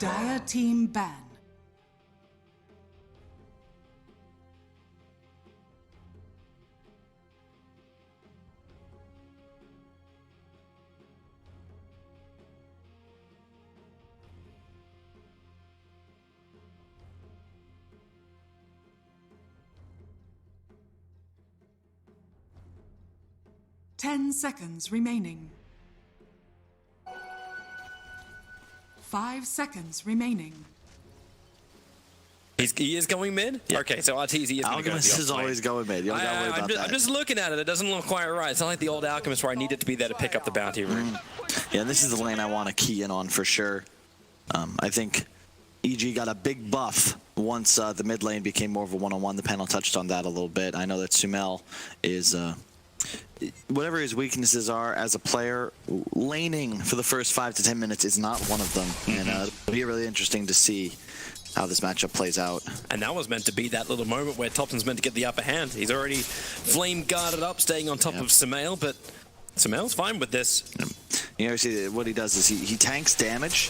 Dire team ban. Ten seconds remaining. 5 seconds remaining. He is going mid? Yeah. Okay, so Arteezy is going to go Alchemist is always going mid. You don't gotta worry about that. I'm just looking at it. It doesn't look quite right. It's not like the old Alchemist where I needed to be there to pick up the bounty rune. Yeah, this is the lane I want to key in on for sure. I think EG got a big buff once the mid lane became more of a one-on-one. The panel touched on that a little bit. I know that Sumail is... whatever his weaknesses are as a player, laning for the first 5 to 10 minutes is not one of them. And it'll be really interesting to see how this matchup plays out. And that was meant to be that little moment where Topson's meant to get the upper hand. He's already flame guarded up, staying on top of Sumail, but Sumail's fine with this. You know, see what he does is he tanks damage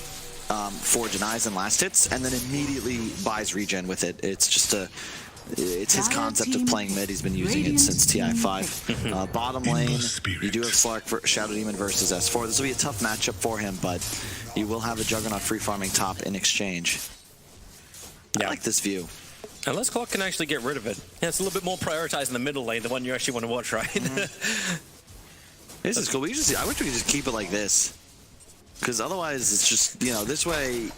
for denies and last hits, and then immediately buys regen with it. It's just it's his concept of playing mid. He's been using it since TI5. Bottom lane, you do have Slark for Shadow Demon versus S4. This will be a tough matchup for him, but you will have a Juggernaut free farming top in exchange. I like this view. Unless Clock can actually get rid of it. Yeah, it's a little bit more prioritized in the middle lane, the one you actually want to watch, right? This is cool. I wish we could just keep it like this. Because otherwise, it's just, you know, this way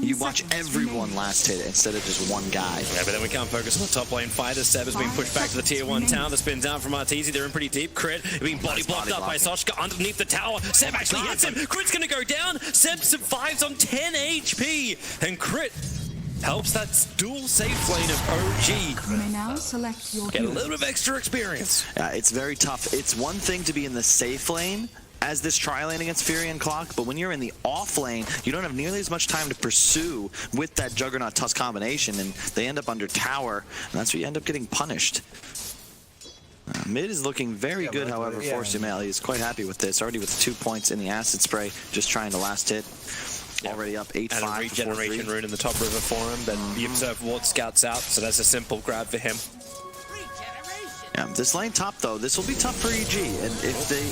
you watch everyone last hit instead of just one guy. Yeah, but then we can't focus on the top lane fighter. Seb has been pushed back to the tier 1 tower. The spins out from Arteezy. They're in pretty deep. Crit being body blocked up by Soshka underneath the tower. Seb actually hits him. Crit's going to go down. Seb survives on 10 HP. And Crit helps that dual safe lane of OG. You may now select your get a little bit of extra experience. Yeah, it's very tough. It's one thing to be in the safe lane as this tri-lane against Fury and Clock, but when you're in the off lane, you don't have nearly as much time to pursue with that Juggernaut Tusk combination, and they end up under tower, and that's where you end up getting punished. Mid is looking very good, however, for Sumail. He's quite happy with this, already with 2 points in the acid spray, just trying to last hit. Already up 8-5. And a regeneration rune in the top river for him, but the observed ward scouts out, so that's a simple grab for him. Yeah, this lane top though, this will be tough for EG, and if they...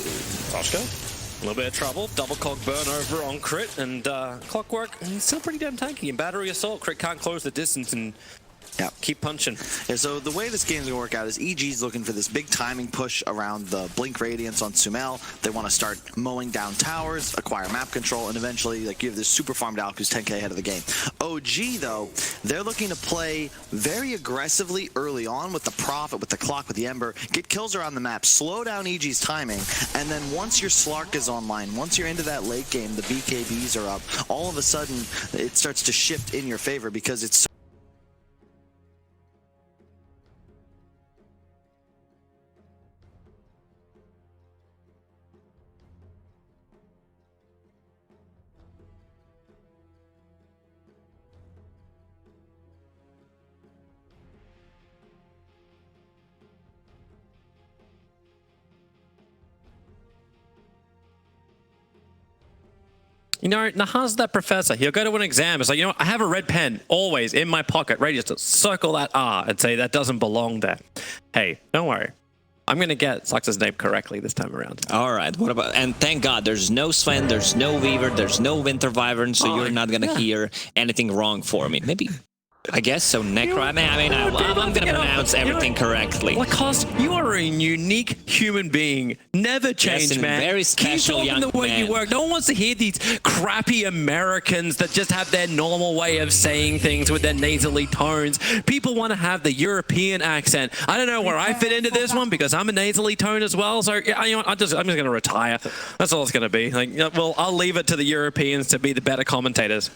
Toshka, a little bit of trouble, double cog burn over on Crit, and Clockwork, he's still pretty damn tanky. In Battery Assault, Crit can't close the distance and keep punching. Yeah, so the way this game's gonna work out is EG's looking for this big timing push around the Blink Radiance on Sumail. They want to start mowing down towers, acquire map control, and eventually like you have this super farmed Alk who's 10k ahead of the game. OG though, they're looking to play very aggressively early on with the Prophet, with the Clock, with the Ember, get kills around the map, slow down EG's timing, and then once your Slark is online, once you're into that late game, the BKBs are up, all of a sudden it starts to shift in your favor because it's so You know, Nahaz, that professor, he'll go to an exam. It's like, you know what, I have a red pen always in my pocket, ready just to circle that R and say that doesn't belong there. Hey, don't worry. I'm going to get Slux's name correctly this time around. All right. What about, and thank God there's no Sven, there's no Weaver, there's no Winter Wyvern, so you're not going to hear anything wrong for me. Maybe. I guess so, Necro. I mean, I'm going to pronounce everything correctly. Lacoste, you are a unique human being. Never change, man. Very special Keep talking the way you work. No one wants to hear these crappy Americans that just have their normal way of saying things with their nasally tones. People want to have the European accent. I don't know where I fit into this one because I'm a nasally tone as well. So you know what, I'm just going to retire. That's all it's going to be. Like, well, I'll leave it to the Europeans to be the better commentators.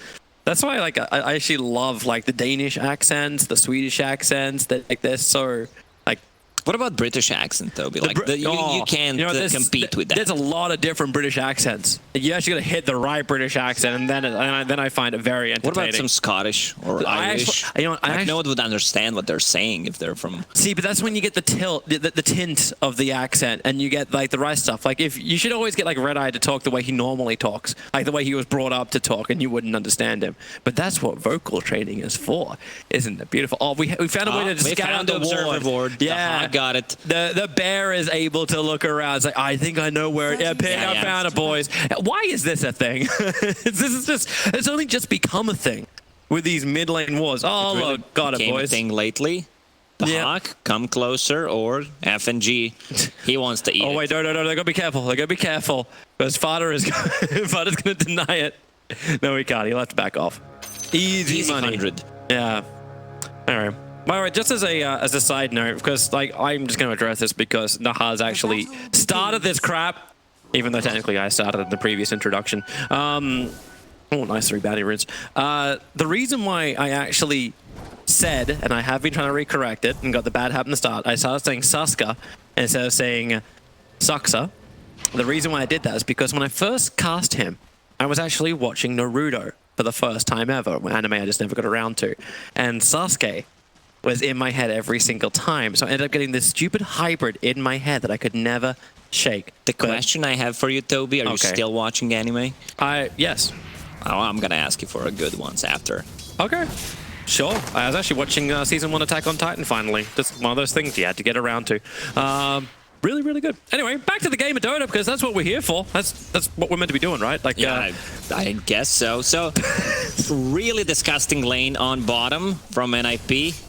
That's why, like, I actually love like the Danish accents, the Swedish accents. That like they're so like What about British accent, though? You can't compete with that. There's a lot of different British accents. You actually got to hit the right British accent, and then I find it very entertaining. What about some Scottish or Irish? No one would understand what they're saying if they're from. See, but that's when you get the tint of the accent, and you get like the right stuff. Like if you should always get like Red Eye to talk the way he normally talks, like the way he was brought up to talk, and you wouldn't understand him. But that's what vocal training is for, isn't it beautiful? Oh, we found a way to scout out the observer board. Yeah, got it. The bear is able to look around. It's like, I think I know where. Yeah, I found it, boys. Why is this a thing? It's only just become a thing with these mid lane wars. Oh, look, got it, boys. A thing lately. The Hawk, come closer, or FNG. He wants to eat. Oh wait, no! They gotta be careful. They gotta be careful because Father's gonna deny it. No, he can't. He'll have to back off. Easy money. 100. Yeah. All right. By the way, just as a side note, because like I'm just going to address this because Naha's actually started this crap, even though technically I started in the previous introduction. Oh, nice 3 bounty runes. The reason why I actually said, and I have been trying to recorrect it and got the bad habit in the start, I started saying Suska instead of saying Suxa. The reason why I did that is because when I first cast him, I was actually watching Naruto for the first time ever, an anime I just never got around to, and Sasuke was in my head every single time. So I ended up getting this stupid hybrid in my head that I could never shake. The question I have for you, Toby, are you still watching anime? Yes. Oh, I'm going to ask you for a good ones after. Okay. Sure. I was actually watching Season 1 Attack on Titan finally. Just one of those things you had to get around to. Really, really good. Anyway, back to the game of Dota, because that's what we're here for. That's what we're meant to be doing, right? Like, yeah, I guess so. So, really disgusting lane on bottom from NiP.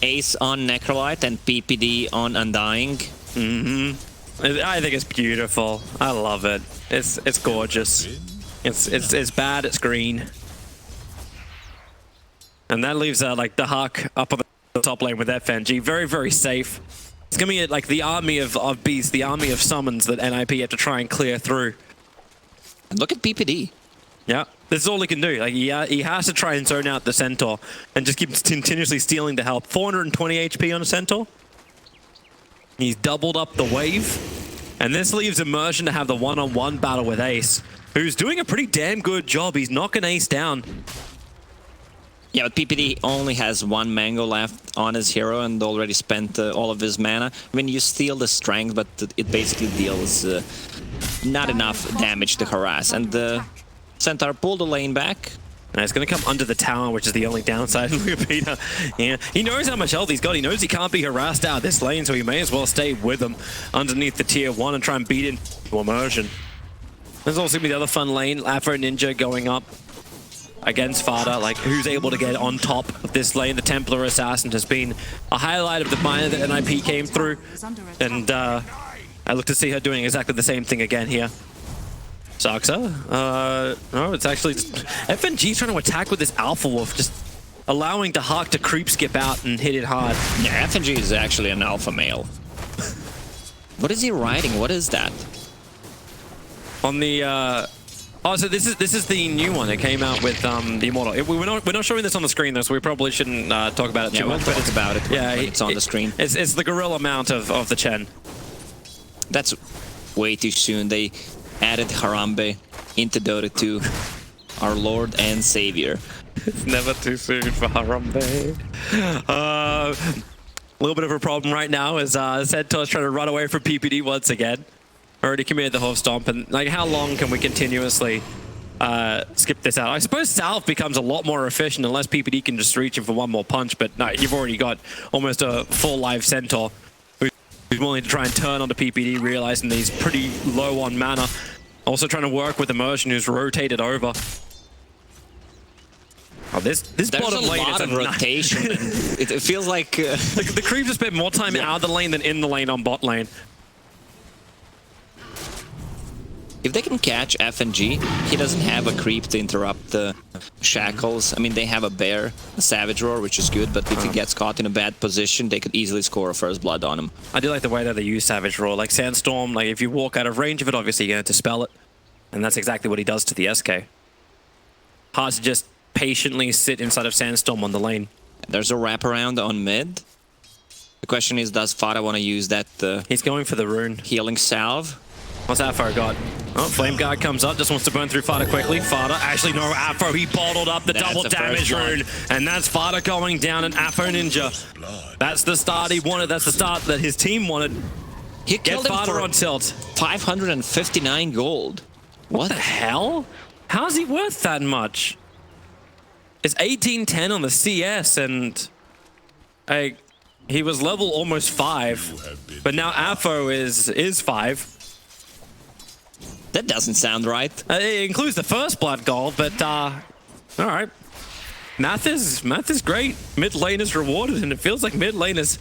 Ace on Necrolite and PPD on Undying. I think it's beautiful. I love it. It's gorgeous. It's bad. It's green. And that leaves like the Hawk up on the top lane with FNG. Very, very safe. It's gonna be like the army of beasts, the army of summons that NiP have to try and clear through. And look at PPD. Yeah, this is all he can do. Like he has to try and zone out the Centaur and just keep continuously stealing the help. 420 HP on a Centaur. He's doubled up the wave. And this leaves Immersion to have the one-on-one battle with Ace, who's doing a pretty damn good job. He's knocking Ace down. Yeah, but PPD only has 1 mango left on his hero and already spent all of his mana. I mean, you steal the strength, but it basically deals not enough damage to harass. And the Centaur pulled the lane back. And it's going to come under the tower, which is the only downside. Look at Peter. Yeah, he knows how much health he's got. He knows he can't be harassed out of this lane, so he may as well stay with him underneath the tier 1 and try and beat into Immersion. There's also going to be the other fun lane, Afro Ninja going up against Fada, like who's able to get on top of this lane. The Templar Assassin has been a highlight of the miner that NiP came through, and I look to see her doing exactly the same thing again here. Saxa? No, it's actually just FNG's trying to attack with this Alpha Wolf, just allowing the Hawk to creep skip out and hit it hard. Yeah, FNG is actually an alpha male. What is he riding? What is that? On the oh, so this is the new one. It came out with the Immortal. We're not showing this on the screen though, so we probably shouldn't talk about it too much. But it's about it. Yeah, when it's on the screen. It's the gorilla mount of the Chen. That's way too soon. They added Harambe into Dota 2, our Lord and Savior. It's never too soon for Harambe. A little bit of a problem right now is Centaur's trying to run away from PPD once again. Already committed the Hoof Stomp, and like how long can we continuously skip this out? I suppose Salve becomes a lot more efficient unless PPD can just reach him for one more punch, but no, you've already got almost a full live Centaur who's willing to try and turn onto PPD, realizing that he's pretty low on mana. Also trying to work with Immersion, who's rotated over. Oh, this bottom lane is a lot of rotation. It feels like the creeps have spent more time out of the lane than in the lane on bot lane. If they can catch FNG, he doesn't have a creep to interrupt the shackles. I mean, they have a bear, a Savage Roar, which is good, but if he gets caught in a bad position, they could easily score a first blood on him. I do like the way that they use Savage Roar. Like Sandstorm, like if you walk out of range of it, obviously you're going to dispel it. And that's exactly what he does to the SK. Hard to just patiently sit inside of Sandstorm on the lane. There's a wraparound on mid. The question is, does Fada want to use that He's going for the rune. healing salve? What's Afro got? Oh, Flame Guard comes up, just wants to burn through Fada quickly. Fada, actually no, Afro, he bottled up the That's double the damage first one. rune. And that's Fada going down, and Afro Ninja. That's the start he wanted, that's the start that his team wanted. He Get killed him Fada for on tilt. 559 gold. What the hell? How's he worth that much? It's 1810 on the CS, and he was level almost 5, but now Afro is 5. That doesn't sound right. It includes the first blood gold, but all right. Math is great. Mid lane is rewarded, and it feels like mid lane is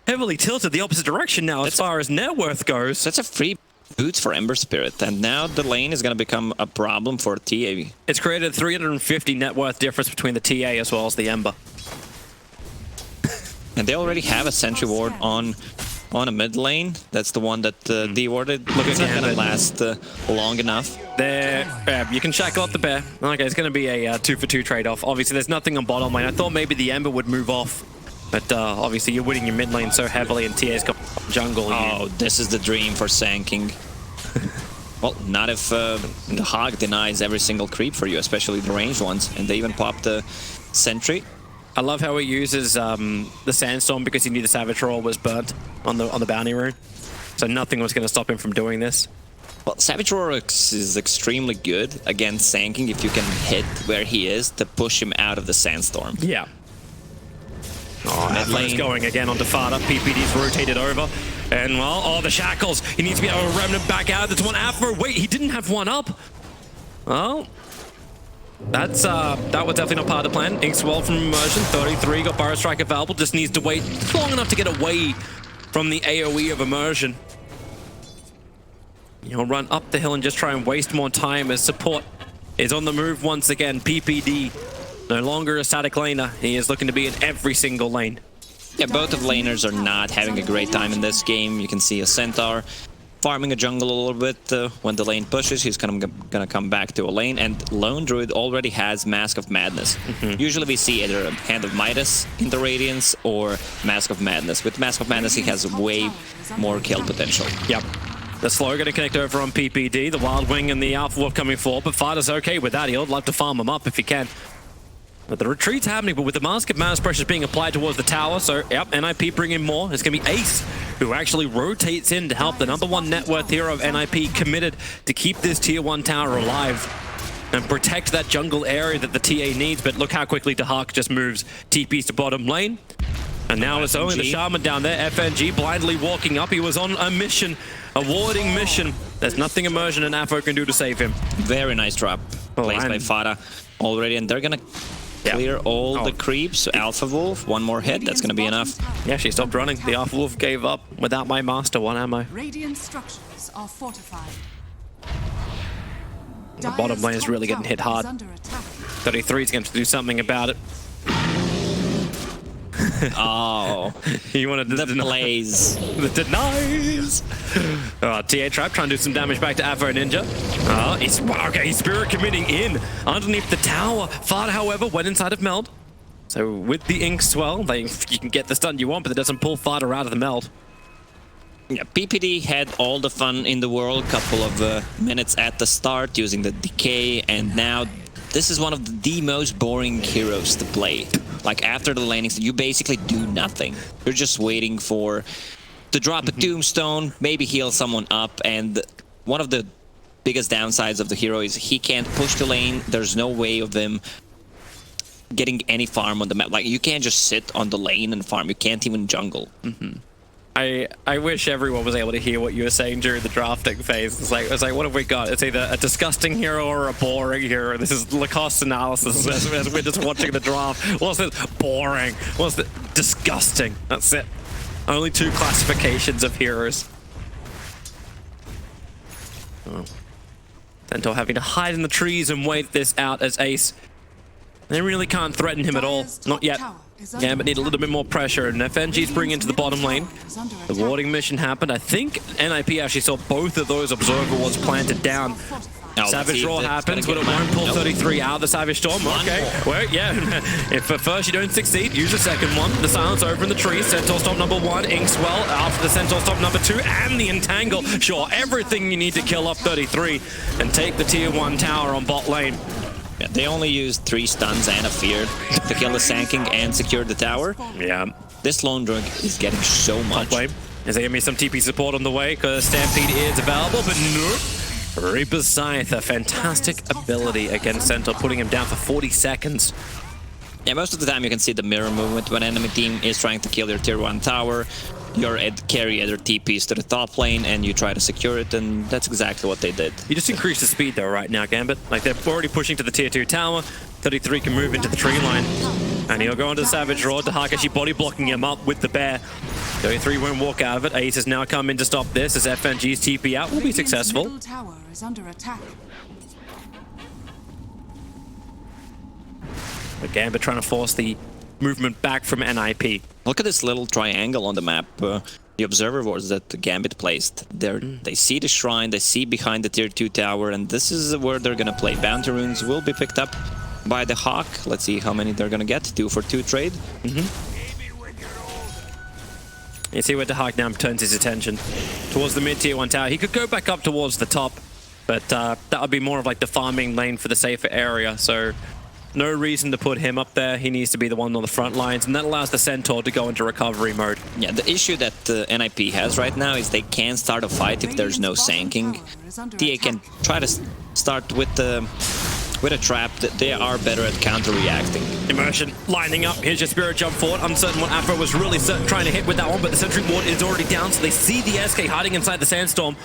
heavily tilted the opposite direction now as far as net worth goes. That's a free boots for Ember Spirit, and now the lane is going to become a problem for TA. It's created 350 net worth difference between the TA as well as the Ember. And they already have a sentry ward on a mid lane. That's the one that de-warded. Look, it's not going to last long enough. There, you can shackle up the bear. Okay, it's going to be a 2-for-2 trade-off. Obviously, there's nothing on bottom lane. I thought maybe the Ember would move off, but obviously you're winning your mid lane so heavily, and TA's got jungle. Oh, this is the dream for Sanking. Well, not if the Hog denies every single creep for you, especially the ranged ones, and they even popped the sentry. I love how he uses the Sandstorm because he knew the Savage Roar was burnt on the bounty rune, so nothing was going to stop him from doing this. Well, Savage Roar is extremely good against Sanking if you can hit where he is to push him out of the Sandstorm. Yeah. Oh, Mid Afro's lane. going again onto Fada. PPD's rotated over. And, well, oh, the shackles. He needs to be able to remnant back out. That's one Afro. Wait, he didn't have one up. Well, that was definitely not part of the plan. Inkswell from Immersion, 33. Got Burrow Strike available. Just needs to wait long enough to get away from the AoE of Immersion. He'll run up the hill and just try and waste more time as support is on the move once again. PPD, no longer a static laner. He is looking to be in every single lane. Yeah, both of laners are not having a great time in this game. You can see a Centaur farming a jungle a little bit. When the lane pushes, he's gonna come back to a lane. And Lone Druid already has Mask of Madness. Usually we see either a Hand of Midas in the Radiance or Mask of Madness. With Mask of Madness, he has way more kill potential. Yep. The slow going to connect over on PPD. The Wild Wing and the Alpha Wolf coming forward, but Fada's okay with that. He'll like to farm him up if he can. But the retreat's happening, but with the Mask of Madness pressures being applied towards the tower, so yep, NiP bringing more. It's going to be Ace, who actually rotates in to help the #1 net worth hero of NiP, committed to keep this tier 1 tower alive and protect that jungle area that the TA needs. But look how quickly Dahak just moves TPs to bottom lane. And now it's only the Shaman down there. FNG blindly walking up. He was on a mission, a warding mission. There's nothing Immersion and Afro can do to save him. Very nice drop placed by Fada already, and they're gonna clear all the creeps. Alpha Wolf, one more hit, that's gonna be enough. Yeah, she stopped running. The Alpha Wolf gave up. Without my master, 1 ammo. Radiant structures are fortified. The bottom lane is really getting hit hard. 33 is going to do something about it. Oh, You wanted to the deny. plays. The denies. TA Trap trying to do some damage back to Afro Ninja. He's Spirit committing in underneath the tower. Fada, however, went inside of Meld. So with the Ink Swell, you can get the stun you want, but it doesn't pull Fada out of the Meld. Yeah, PPD had all the fun in the world, couple of minutes at the start using the decay, and now this is one of the most boring heroes to play. Like, after the laning, you basically do nothing. You're just waiting to drop a tombstone, maybe heal someone up, and one of the biggest downsides of the hero is he can't push the lane. There's no way of him getting any farm on the map. Like, you can't just sit on the lane and farm. You can't even jungle. I wish everyone was able to hear what you were saying during the drafting phase. It's like, what have we got? It's either a disgusting hero or a boring hero. This is Lacoste analysis as we're just watching the draft. What's it? Boring. What's it? Disgusting. That's it. Only 2 classifications of heroes. Oh. Centaur having to hide in the trees and wait this out as Ace. They really can't threaten him at all. Not yet. Gambit need a little bit more pressure, and FNG's bringing into the bottom lane. The warding mission happened. I think NiP actually saw both of those observer wards planted down Oh, Savage Roar that's happens, gonna but it get won't pull Nope. 33 out of the Savage Storm. Okay, well, yeah. If at first you don't succeed, use the second one. The Silence over in the tree. Centaur Stomp number 1, Inkswell after the Centaur Stomp number 2, and the Entangle. Sure, everything you need to kill off 33 and take the tier 1 tower on bot lane. Yeah, they only used 3 stuns and a fear to kill the Sanking and secure the tower. Yeah. This lone drug is getting so much. Wait, is there going to be some TP support on the way? Because Stampede is available, but no. Reaper's Scythe, a fantastic ability against Centaur, putting him down for 40 seconds. Yeah, most of the time you can see the mirror movement when enemy team is trying to kill your tier 1 tower. Your carry either TPs to the top lane and you try to secure it, and that's exactly what they did. You just increase the speed though right now, Gambit. Like they're already pushing to the tier 2 tower. 33 can move into the tree line. And he'll go into the Savage Roar. Dahakashi body blocking him up with the bear. 33 won't walk out of it. Ace has now come in to stop this as FNG's TP out will be successful. Middle tower is under attack. But Gambit trying to force the movement back from NiP. Look at this little triangle on the map. The observer wards that Gambit placed. They see the shrine, they see behind the tier 2 tower, and this is where they're gonna play. Bounty runes will be picked up by the Hawk. Let's see how many they're gonna get. 2 for 2 trade. You see where the Hawk now turns his attention towards the mid-tier 1 tower. He could go back up towards the top, but that would be more of like the farming lane for the safer area, so no reason to put him up there. He needs to be the one on the front lines, and that allows the Centaur to go into recovery mode. Yeah, the issue that NiP has right now is they can't start a fight if there's no sanking. TA can try to start with a trap. That they are better at counter-reacting. Immersion lining up. Here's your Spirit Jump forward. Uncertain what Afro was really trying to hit with that one, but the Sentry Ward is already down, so they see the SK hiding inside the Sandstorm.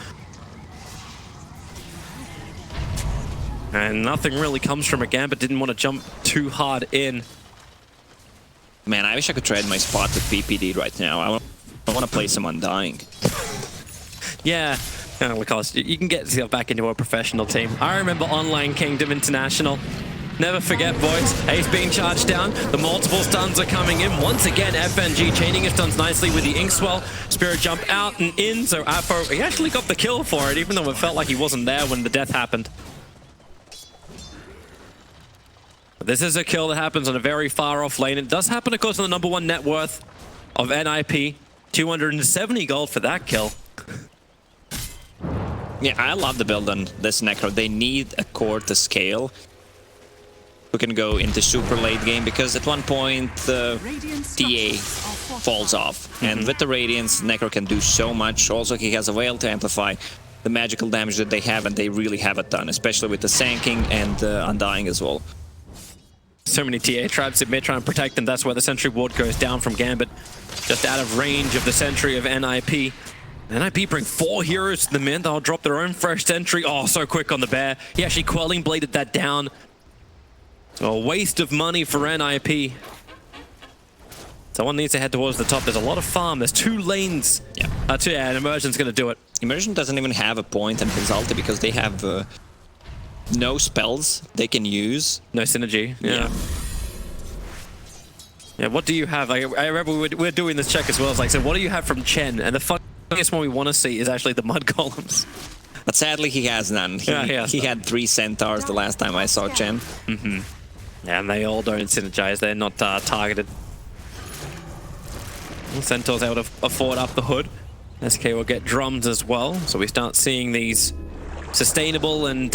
And nothing really comes from it. Gambit didn't want to jump too hard in. Man, I wish I could trade my spot with PPD right now. I want to play some Undying. Yeah. Because you can get yourself back into a professional team. I remember Online Kingdom International. Never forget, boys. Ace being charged down. The multiple stuns are coming in. Once again, FNG chaining his stuns nicely with the Inkswell. Spirit Jump out and in. So Afro, he actually got the kill for it, even though it felt like he wasn't there when the death happened. But this is a kill that happens on a very far off lane. It does happen, of course, on the #1 net worth of NiP. 270 gold for that kill. Yeah, I love the build on this Necro. They need a core to scale who can go into super late game, because at one point TA falls off. And with the Radiance, Necro can do so much. Also, he has a Veil to amplify the magical damage that they have, and they really have a ton, especially with the Sanking and Undying as well. So many TA traps in mid trying to protect them. That's where the Sentry Ward goes down from Gambit. Just out of range of the Sentry of NiP. NiP bring 4 heroes to the mid. They'll drop their own fresh Sentry. Oh, so quick on the bear. He actually Quelling Bladed that down. So a waste of money for NiP. Someone needs to head towards the top. There's a lot of farm. There's 2 lanes. Yeah. And Immersion's going to do it. Immersion doesn't even have a point in Consulta because they have no spells they can use. No synergy. Yeah. Yeah, what do you have? I remember we're doing this check as well. It's like, so what do you have from Chen? And the funniest one we want to see is actually the mud columns. But sadly, he has none. He had 3 centaurs the last time I saw Chen. Yeah, and they all don't synergize. They're not targeted. Centaur's able to afford up the hood. SK will get drums as well. So we start seeing these sustainable and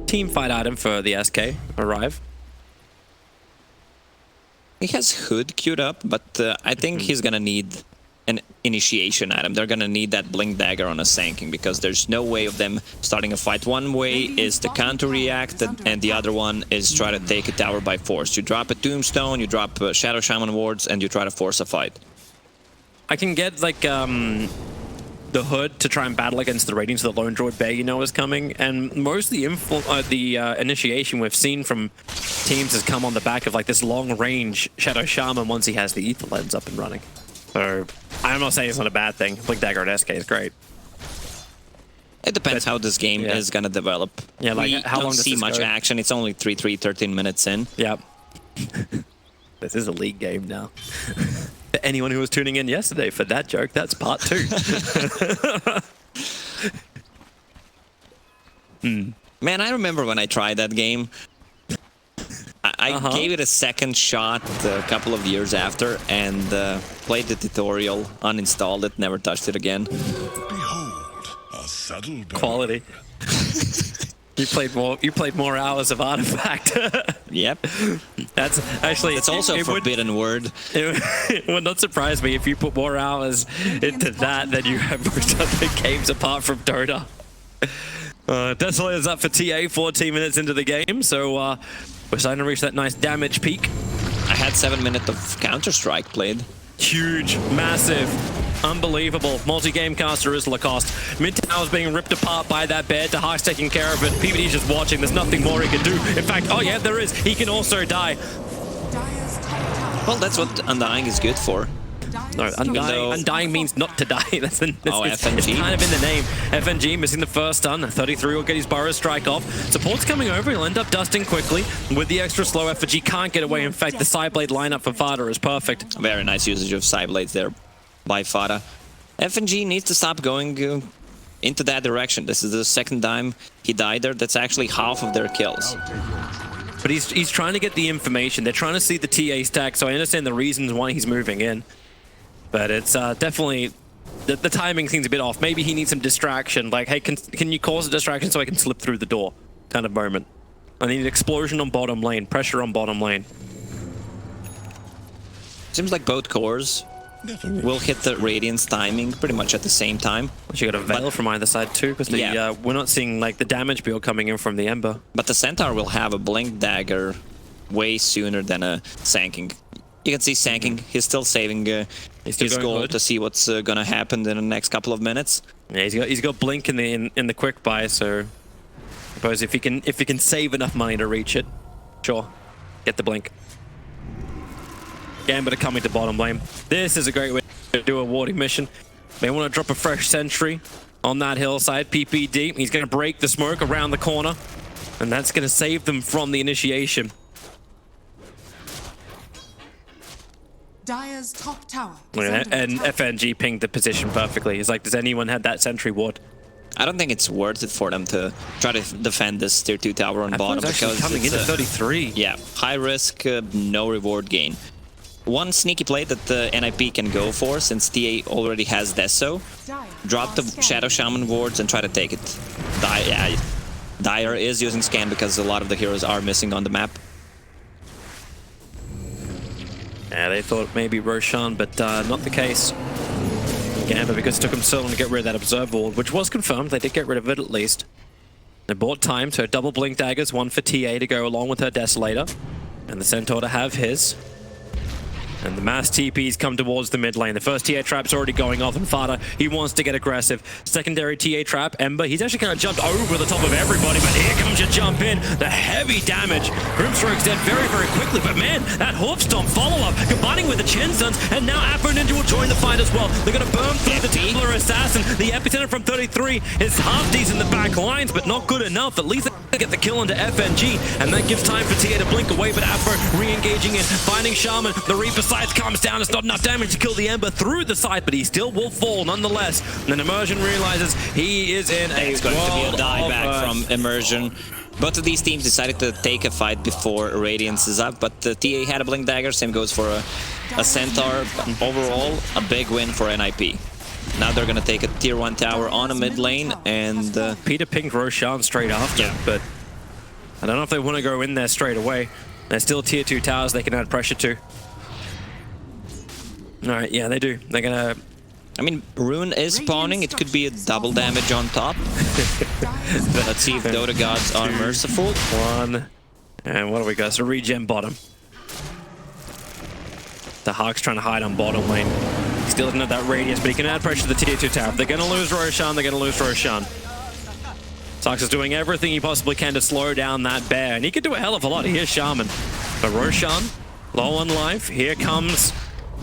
team fight item for the SK arrive. He has Hood queued up, but I think he's gonna need an initiation item. They're gonna need that Blink Dagger on a Sanking, because there's no way of them starting a fight. One way is to counter-react, and the other one is try to take a tower by force. You drop a Tombstone, you drop Shadow Shaman wards, and you try to force a fight. I can get like the Hood to try and battle against the Radiance of the Lone Droid Bear, you know, is coming, and most of the initiation we've seen from teams has come on the back of like this long-range Shadow Shaman once he has the Ether Lens up and running. So I'm not saying it's not a bad thing. Blink Dagger at SK is great. It depends how this game is gonna develop. Yeah, like we how long don't does see this much go? action. It's only 13 minutes in. Yep. This is a league game now. For anyone who was tuning in yesterday for that joke, that's part 2. Man, I remember when I tried that game. I gave it a second shot a couple of years after and played the tutorial, uninstalled it, never touched it again. Behold, a subtle bird. Quality. You played more hours of Artifact. Yep. That's actually... It's also a forbidden word. It would not surprise me if you put more hours into that than you have most other games apart from Dota. Desolator's up for TA 14 minutes into the game, so we're starting to reach that nice damage peak. I had 7 minutes of Counter-Strike played. Huge, massive, unbelievable. Multi-game caster is Lacoste. Mid tower's being ripped apart by that bear. Tahak's taking care of it. PBD's just watching. There's nothing more he can do. In fact, oh yeah, there is. He can also die. Well, that's what Undying is good for. No, undying means not to die. That's FNG? It's kind of in the name. FNG missing the first stun. 33 will get his Burrow strike off. Support's coming over. He'll end up dusting quickly. With the extra slow, FNG can't get away. In fact, the Sideblade lineup for Fada is perfect. Very nice usage of Sideblades there by Fada. FNG needs to stop going into that direction. This is the second time he died there. That's actually half of their kills. But he's trying to get the information. They're trying to see the TA stack, so I understand the reasons why he's moving in. But it's definitely... The timing seems a bit off. Maybe he needs some distraction. Like, hey, can you cause a distraction so I can slip through the door? Kind of moment. I need an explosion on bottom lane. Pressure on bottom lane. Seems like both cores will hit the Radiance timing pretty much at the same time. But you got a Veil from either side too, because we're not seeing like the damage build coming in from the Ember. But the Centaur will have a Blink Dagger way sooner than a Sanking. You can see Sanking, he's still saving his goal to see what's gonna happen in the next couple of minutes. Yeah, he's got Blink in the quick buy, so I suppose if he can save enough money to reach it, sure, get the Blink. Gambit are coming to bottom lane. This is a great way to do a warding mission. They want to drop a fresh sentry on that hillside. PPD, he's going to break the smoke around the corner, and that's going to save them from the initiation. Dire's top tower. And FNG pinged the position perfectly. He's like, does anyone have that sentry ward? I don't think it's worth it for them to try to defend this tier 2 tower on bottom because coming into 33. Yeah, high risk, no reward gain. One sneaky play that the NiP can go for, since TA already has Deso, drop the Shadow Shaman wards and try to take it. Dire is using scan because a lot of the heroes are missing on the map. Yeah, they thought maybe Roshan, but not the case. Gambit, because it took them so long to get rid of that Observer ward, which was confirmed. They did get rid of it at least. They bought time, so double Blink Daggers, one for TA to go along with her Desolator, and the Centaur to have his. And the mass TPs come towards the mid lane. The first TA trap's already going off, and Fada, he wants to get aggressive. Secondary TA trap, Ember, he's actually kind of jumped over the top of everybody, but here comes your jump in. The heavy damage. Grimstroke's dead very, very quickly, but man, that Hoof Stomp follow-up, combining with the Chen Suns, and now Afro Ninja will join the fight as well. They're going to burn through the Templar Assassin. The Epicenter from 33 is half decent in the back lines, but not good enough. At least they get the kill into FNG, and that gives time for TA to blink away, but Afro re-engaging in, finding Shaman. The Reaper comes down. It's not enough damage to kill the Ember through the side, but he still will fall nonetheless. And then Immersion realizes he is in a It's going to be a dieback from Immersion. Both of these teams decided to take a fight before Radiance is up, but the TA had a Blink Dagger, same goes for a Centaur. But overall, a big win for NiP. Now they're going to take a tier 1 tower on a mid lane, and Peter pinged Roshan straight after, but I don't know if they want to go in there straight away. There's still tier 2 towers they can add pressure to. Alright, yeah, they do. They're gonna... I mean, Rune is spawning. It could be a double damage on top. Let's see if Dota gods are merciful. One. And what do we got? So regen bottom. The Hawk's trying to hide on bottom lane. He still doesn't have that radius, but he can add pressure to the tier 2 tower. If they're gonna lose Roshan, they're gonna lose Roshan. Sox is doing everything he possibly can to slow down that bear, and he could do a hell of a lot. Here's Shaman. But Roshan, low on life. Here comes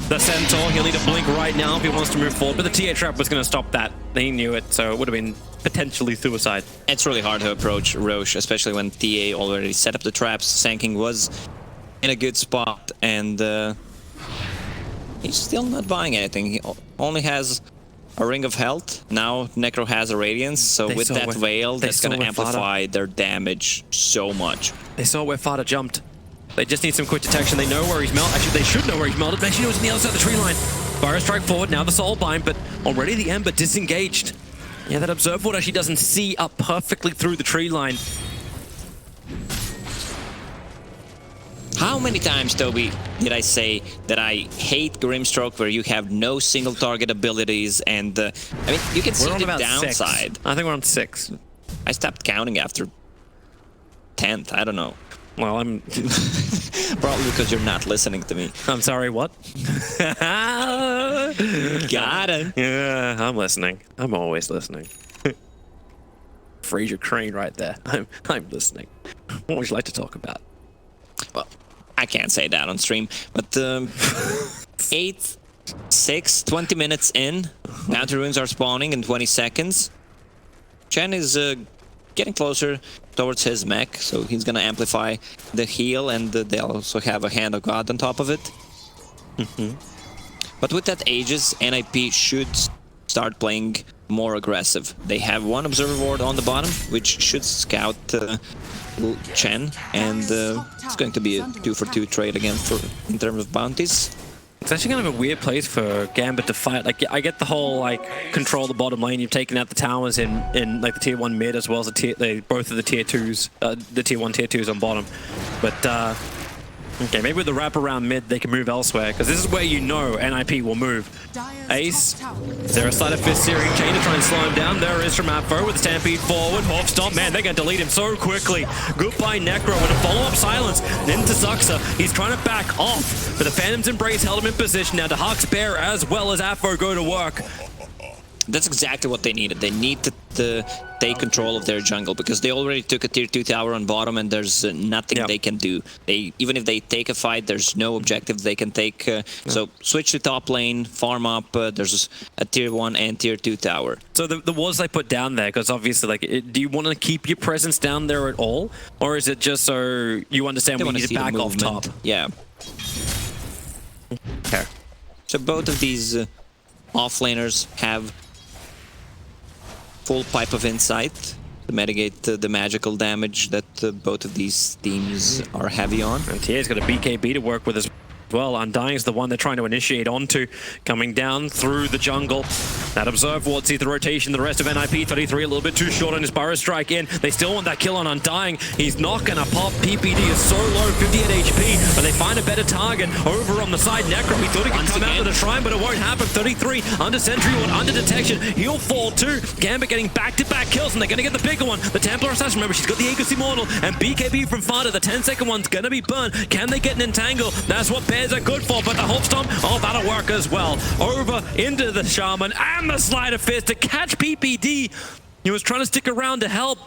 the Centaur. He'll need a blink right now if he wants to move forward, but the TA trap was going to stop that. He knew it, so it would have been potentially suicide. It's really hard to approach Roche, especially when TA already set up the traps. Sanking was in a good spot, and he's still not buying anything. He only has a Ring of Health. Now Necro has a Radiance, so They with saw that where- Veil, they that's saw going to where Fada- amplify their damage so much. They saw where Fada jumped. They just need some quick detection. They know where he's melted. Actually, they should know where he's melted. They actually know it's on the other side of the tree line. Fire strike forward, now the Soul Bind, but already the Ember disengaged. Yeah, that Observe Ward actually doesn't see up perfectly through the tree line. How many times, Toby, did I say that I hate Grimstroke where you have no single target abilities and, I mean, you can see We're on the about downside. 6. I think we're on 6. I stopped counting after 10th, I don't know. Well, I'm Probably because you're not listening to me. I'm sorry, what? Got it. Yeah, I'm listening. I'm always listening. Fraser Crane right there. I'm listening. What would you like to talk about? Well, I can't say that on stream, but 8, 6, 20 minutes in, Bounty Runes are spawning in 20 seconds. Chen is getting closer towards his mech, so he's gonna amplify the heal, and they'll also have a Hand of God on top of it. But with that Aegis, NiP should start playing more aggressive. They have one Observer Ward on the bottom, which should scout Chen, and it's going to be a 2-for-2 trade again in terms of bounties. It's actually kind of a weird place for Gambit to fight. Like, I get the whole, like, control the bottom lane. You've taken out the towers in like, the tier 1 mid as well as both of the tier 2s, the tier 1, tier 2s on bottom. But, okay, maybe with the wraparound mid, they can move elsewhere, because this is where you know NiP will move. Ace, is there a sleight of fist searing chain to try and slow him down? There is from Apho with the Stampede forward. Hawk Stomp, man, they're going to delete him so quickly. Goodbye Necro with a follow-up silence into Zuxa. He's trying to back off, but the Phantom's Embrace held him in position. Now the Hawk's Bear as well as Apho go to work. That's exactly what they needed. They need to take control of their jungle, because they already took a tier 2 tower on bottom, and there's nothing they can do. Even if they take a fight, there's no objective they can take. So switch to top lane, farm up. There's a tier 1 and tier 2 tower. So the walls they put down there, because obviously, like, do you want to keep your presence down there at all? Or is it just so you understand we need to back off top? Yeah. Okay. So both of these offlaners have full Pipe of Insight to mitigate the magical damage that both of these teams are heavy on. And TA's got a BKB to work with as well. Undying is the one they're trying to initiate onto, coming down through the jungle. That Observe Ward sees the rotation. The rest of NiP 33 a little bit too short on his Burrow Strike in. They still want that kill on Undying. He's not gonna pop. PPD is so low, 58 HP, but they find a better target over on the side. Necro, he thought he could come out to the shrine, but it won't happen. 33 under Sentry Ward, under detection. He'll fall too. Gambit getting back-to-back kills, and they're gonna get the bigger one. The Templar Assassin, remember, she's got the Aegis Immortal, and BKB from Fada. The 10-second one's gonna be burned. Can they get an entangle? That's what Bears are good for, but the Hulk Stomp, oh, that'll work as well. Over into the Shaman, and the Sleight of Fist to catch PPD. He was trying to stick around to help,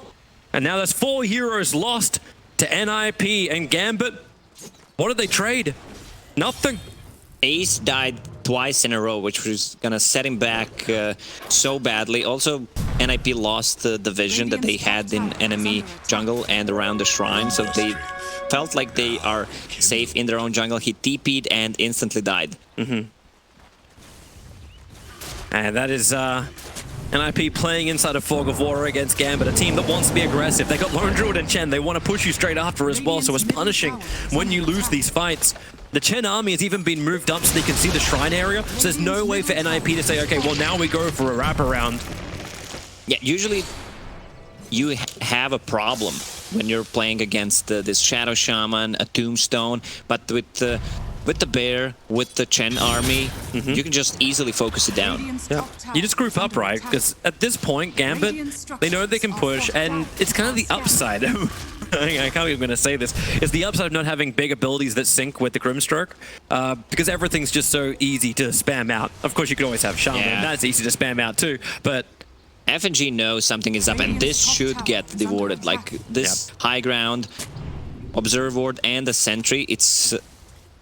and now there's 4 heroes lost to NiP and Gambit. What did they trade? Nothing. Ace died twice in a row, which was gonna set him back so badly. Also, NiP lost the vision that they had in enemy jungle and around the shrine, so they felt like they are safe in their own jungle. He TP'd and instantly died. And that is NiP playing inside of Fog of War against Gambit, a team that wants to be aggressive. They got Lone Druid and Chen. They want to push you straight after as well, so it's punishing when you lose these fights. The Chen army has even been moved up so they can see the shrine area, so there's no way for NiP to say, okay, well, now we go for a wraparound. Yeah, usually you have a problem when you're playing against this Shadow Shaman, a Tombstone, but with the Bear, with the Chen army, you can just easily focus it down. Yeah. You just group up, right? Because at this point, Gambit, they know they can push, and it's kind of the upside. I can't even gonna say this. It's the upside of not having big abilities that sync with the Grimstroke, because everything's just so easy to spam out. Of course, you could always have Shaman, and that's easy to spam out too, but FNG knows something is up, and this should get rewarded. Like this high ground, Observe Ward, and the Sentry, it's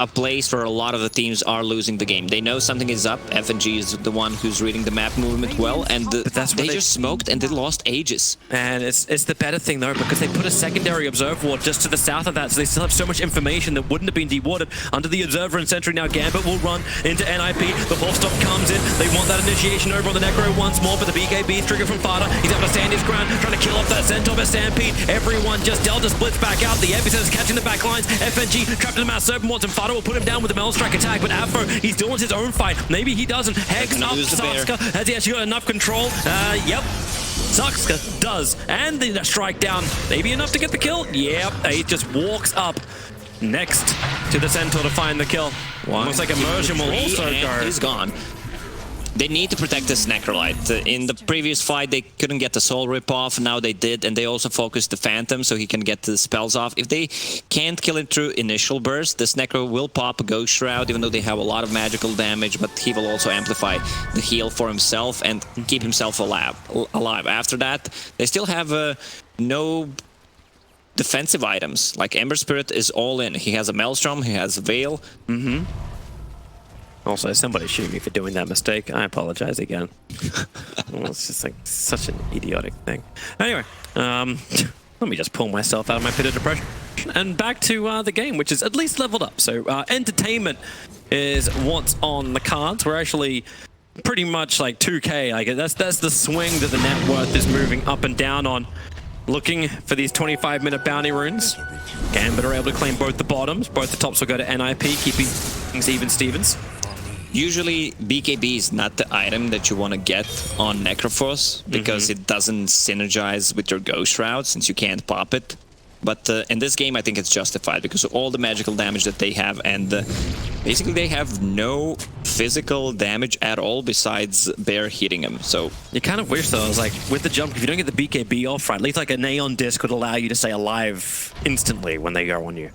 a place where a lot of the teams are losing the game. They know something is up. FNG is the one who's reading the map movement well, and they just smoked and they lost ages. And it's the better thing though, because they put a secondary observer ward just to the south of that, so they still have so much information that wouldn't have been dewarded under the observer and sentry. Now Gambit will run into NiP. The whole stop comes in. They want that initiation over on the Necro once more, but the BKB trigger from Fada. He's able to stand his ground, trying to kill off that Centaur, but Stampede. Everyone just Delta splits back out. The Epicenter's catching the back lines. FNG trapped in the mass serpent wards, and Fada will put him down with the Metal Strike attack, but Afro, he's doing his own fight. Maybe he doesn't. Hex up Sakska. Has he actually got enough control? Yep. Sakska does. And the strike down. Maybe enough to get the kill? Yep. He just walks up next to the Centaur to find the kill. Looks like Immersion will also go. He's gone. They need to protect this Necrolite. In the previous fight, they couldn't get the Soul Rip off. Now they did, and they also focused the Phantom so he can get the spells off. If they can't kill him through initial burst, this Necro will pop a Ghost Shroud, even though they have a lot of magical damage, but he will also amplify the heal for himself and keep himself alive. After that, they still have no defensive items. Like Ember Spirit is all in. He has a Maelstrom, he has a Veil. Also, somebody shoot me for doing that mistake. I apologize again. Well, it's just like such an idiotic thing. Anyway, let me just pull myself out of my pit of depression and back to the game, which is at least leveled up. So entertainment is what's on the cards. We're actually pretty much like 2K. Like that's the swing that the net worth is moving up and down on. Looking for these 25-minute bounty runes. Gambit are able to claim both the bottoms. Both the tops will go to NiP, keeping things even Stevens. Usually, BKB is not the item that you want to get on Necrophos because it doesn't synergize with your Ghost Shroud since you can't pop it. But in this game, I think it's justified because of all the magical damage that they have, and basically they have no physical damage at all besides bare hitting them. So you kind of wish though, it's like with the jump, if you don't get the BKB off right, at least like a Neon Disc would allow you to stay alive instantly when they go on you.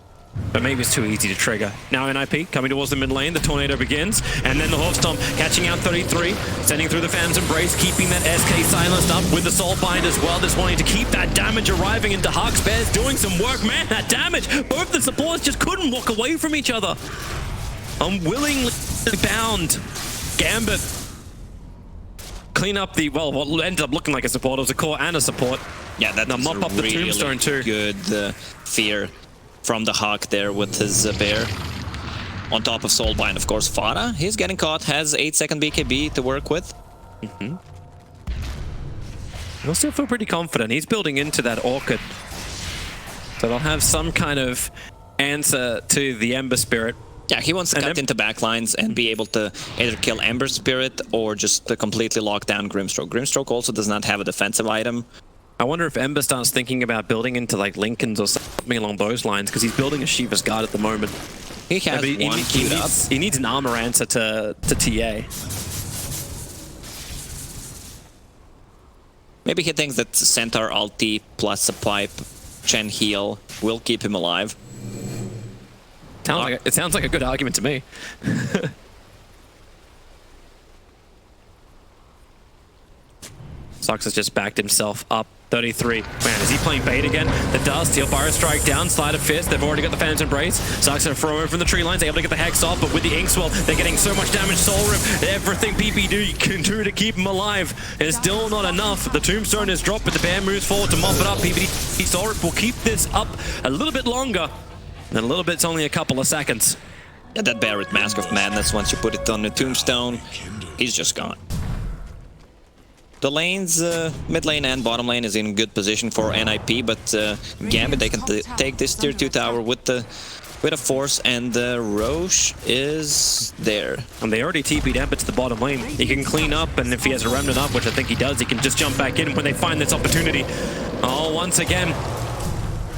But maybe it's too easy to trigger. Now NiP coming towards the mid lane, the Tornado begins, and then the Hoof Stomp catching out 33, sending through the Phantom's Embrace, keeping that SK silenced up with the Soul Bind as well, just wanting to keep that damage arriving into Hux. Bear's doing some work, man, that damage! Both the supports just couldn't walk away from each other. Unwillingly bound. Gambit clean up the, well, what ended up looking like a support. It was a core and a support. yeah, that now mop up the really Tombstone too. Good fear from the Hawk there with his bear. On top of Soulbind, of course, Fada, he's getting caught, has 8-second BKB to work with. He'll still feel pretty confident. He's building into that Orchid. So they'll have some kind of answer to the Ember Spirit. Yeah, he wants to cut into backlines and be able to either kill Ember Spirit or just to completely lock down Grimstroke. Grimstroke also does not have a defensive item. I wonder if Ember starts thinking about building into like Lincoln's or something along those lines, because he's building a Shiva's Guard at the moment. He has one queued up. He needs an armor answer to TA. Maybe he thinks that Centaur ulti plus a pipe Chen heal will keep him alive. It sounds like a good argument to me. Sox has just backed himself up. 33. Man, is he playing bait again? The Dust, Steel Fire Strike down, Slide of Fist. They've already got the Phantom's Embrace. Sox gonna throw over from the tree lines, able to get the Hex off, but with the Inkswell, they're getting so much damage. Soul Rip, everything PPD can do to keep him alive is still not enough. The Tombstone is dropped, but the Bear moves forward to mop it up. PPD Soul Rip will keep this up a little bit longer. And a little bit's only a couple of seconds. Yeah, that Bear with Mask of Madness, once you put it on the Tombstone, he's just gone. The lanes, mid lane and bottom lane is in good position for NiP, but Gambit, they can take this tier 2 tower with a force, and Roche is there. And they already TP'd Gambit to the bottom lane. He can clean up, and if he has a Remnant up, which I think he does, he can just jump back in when they find this opportunity. Oh, once again,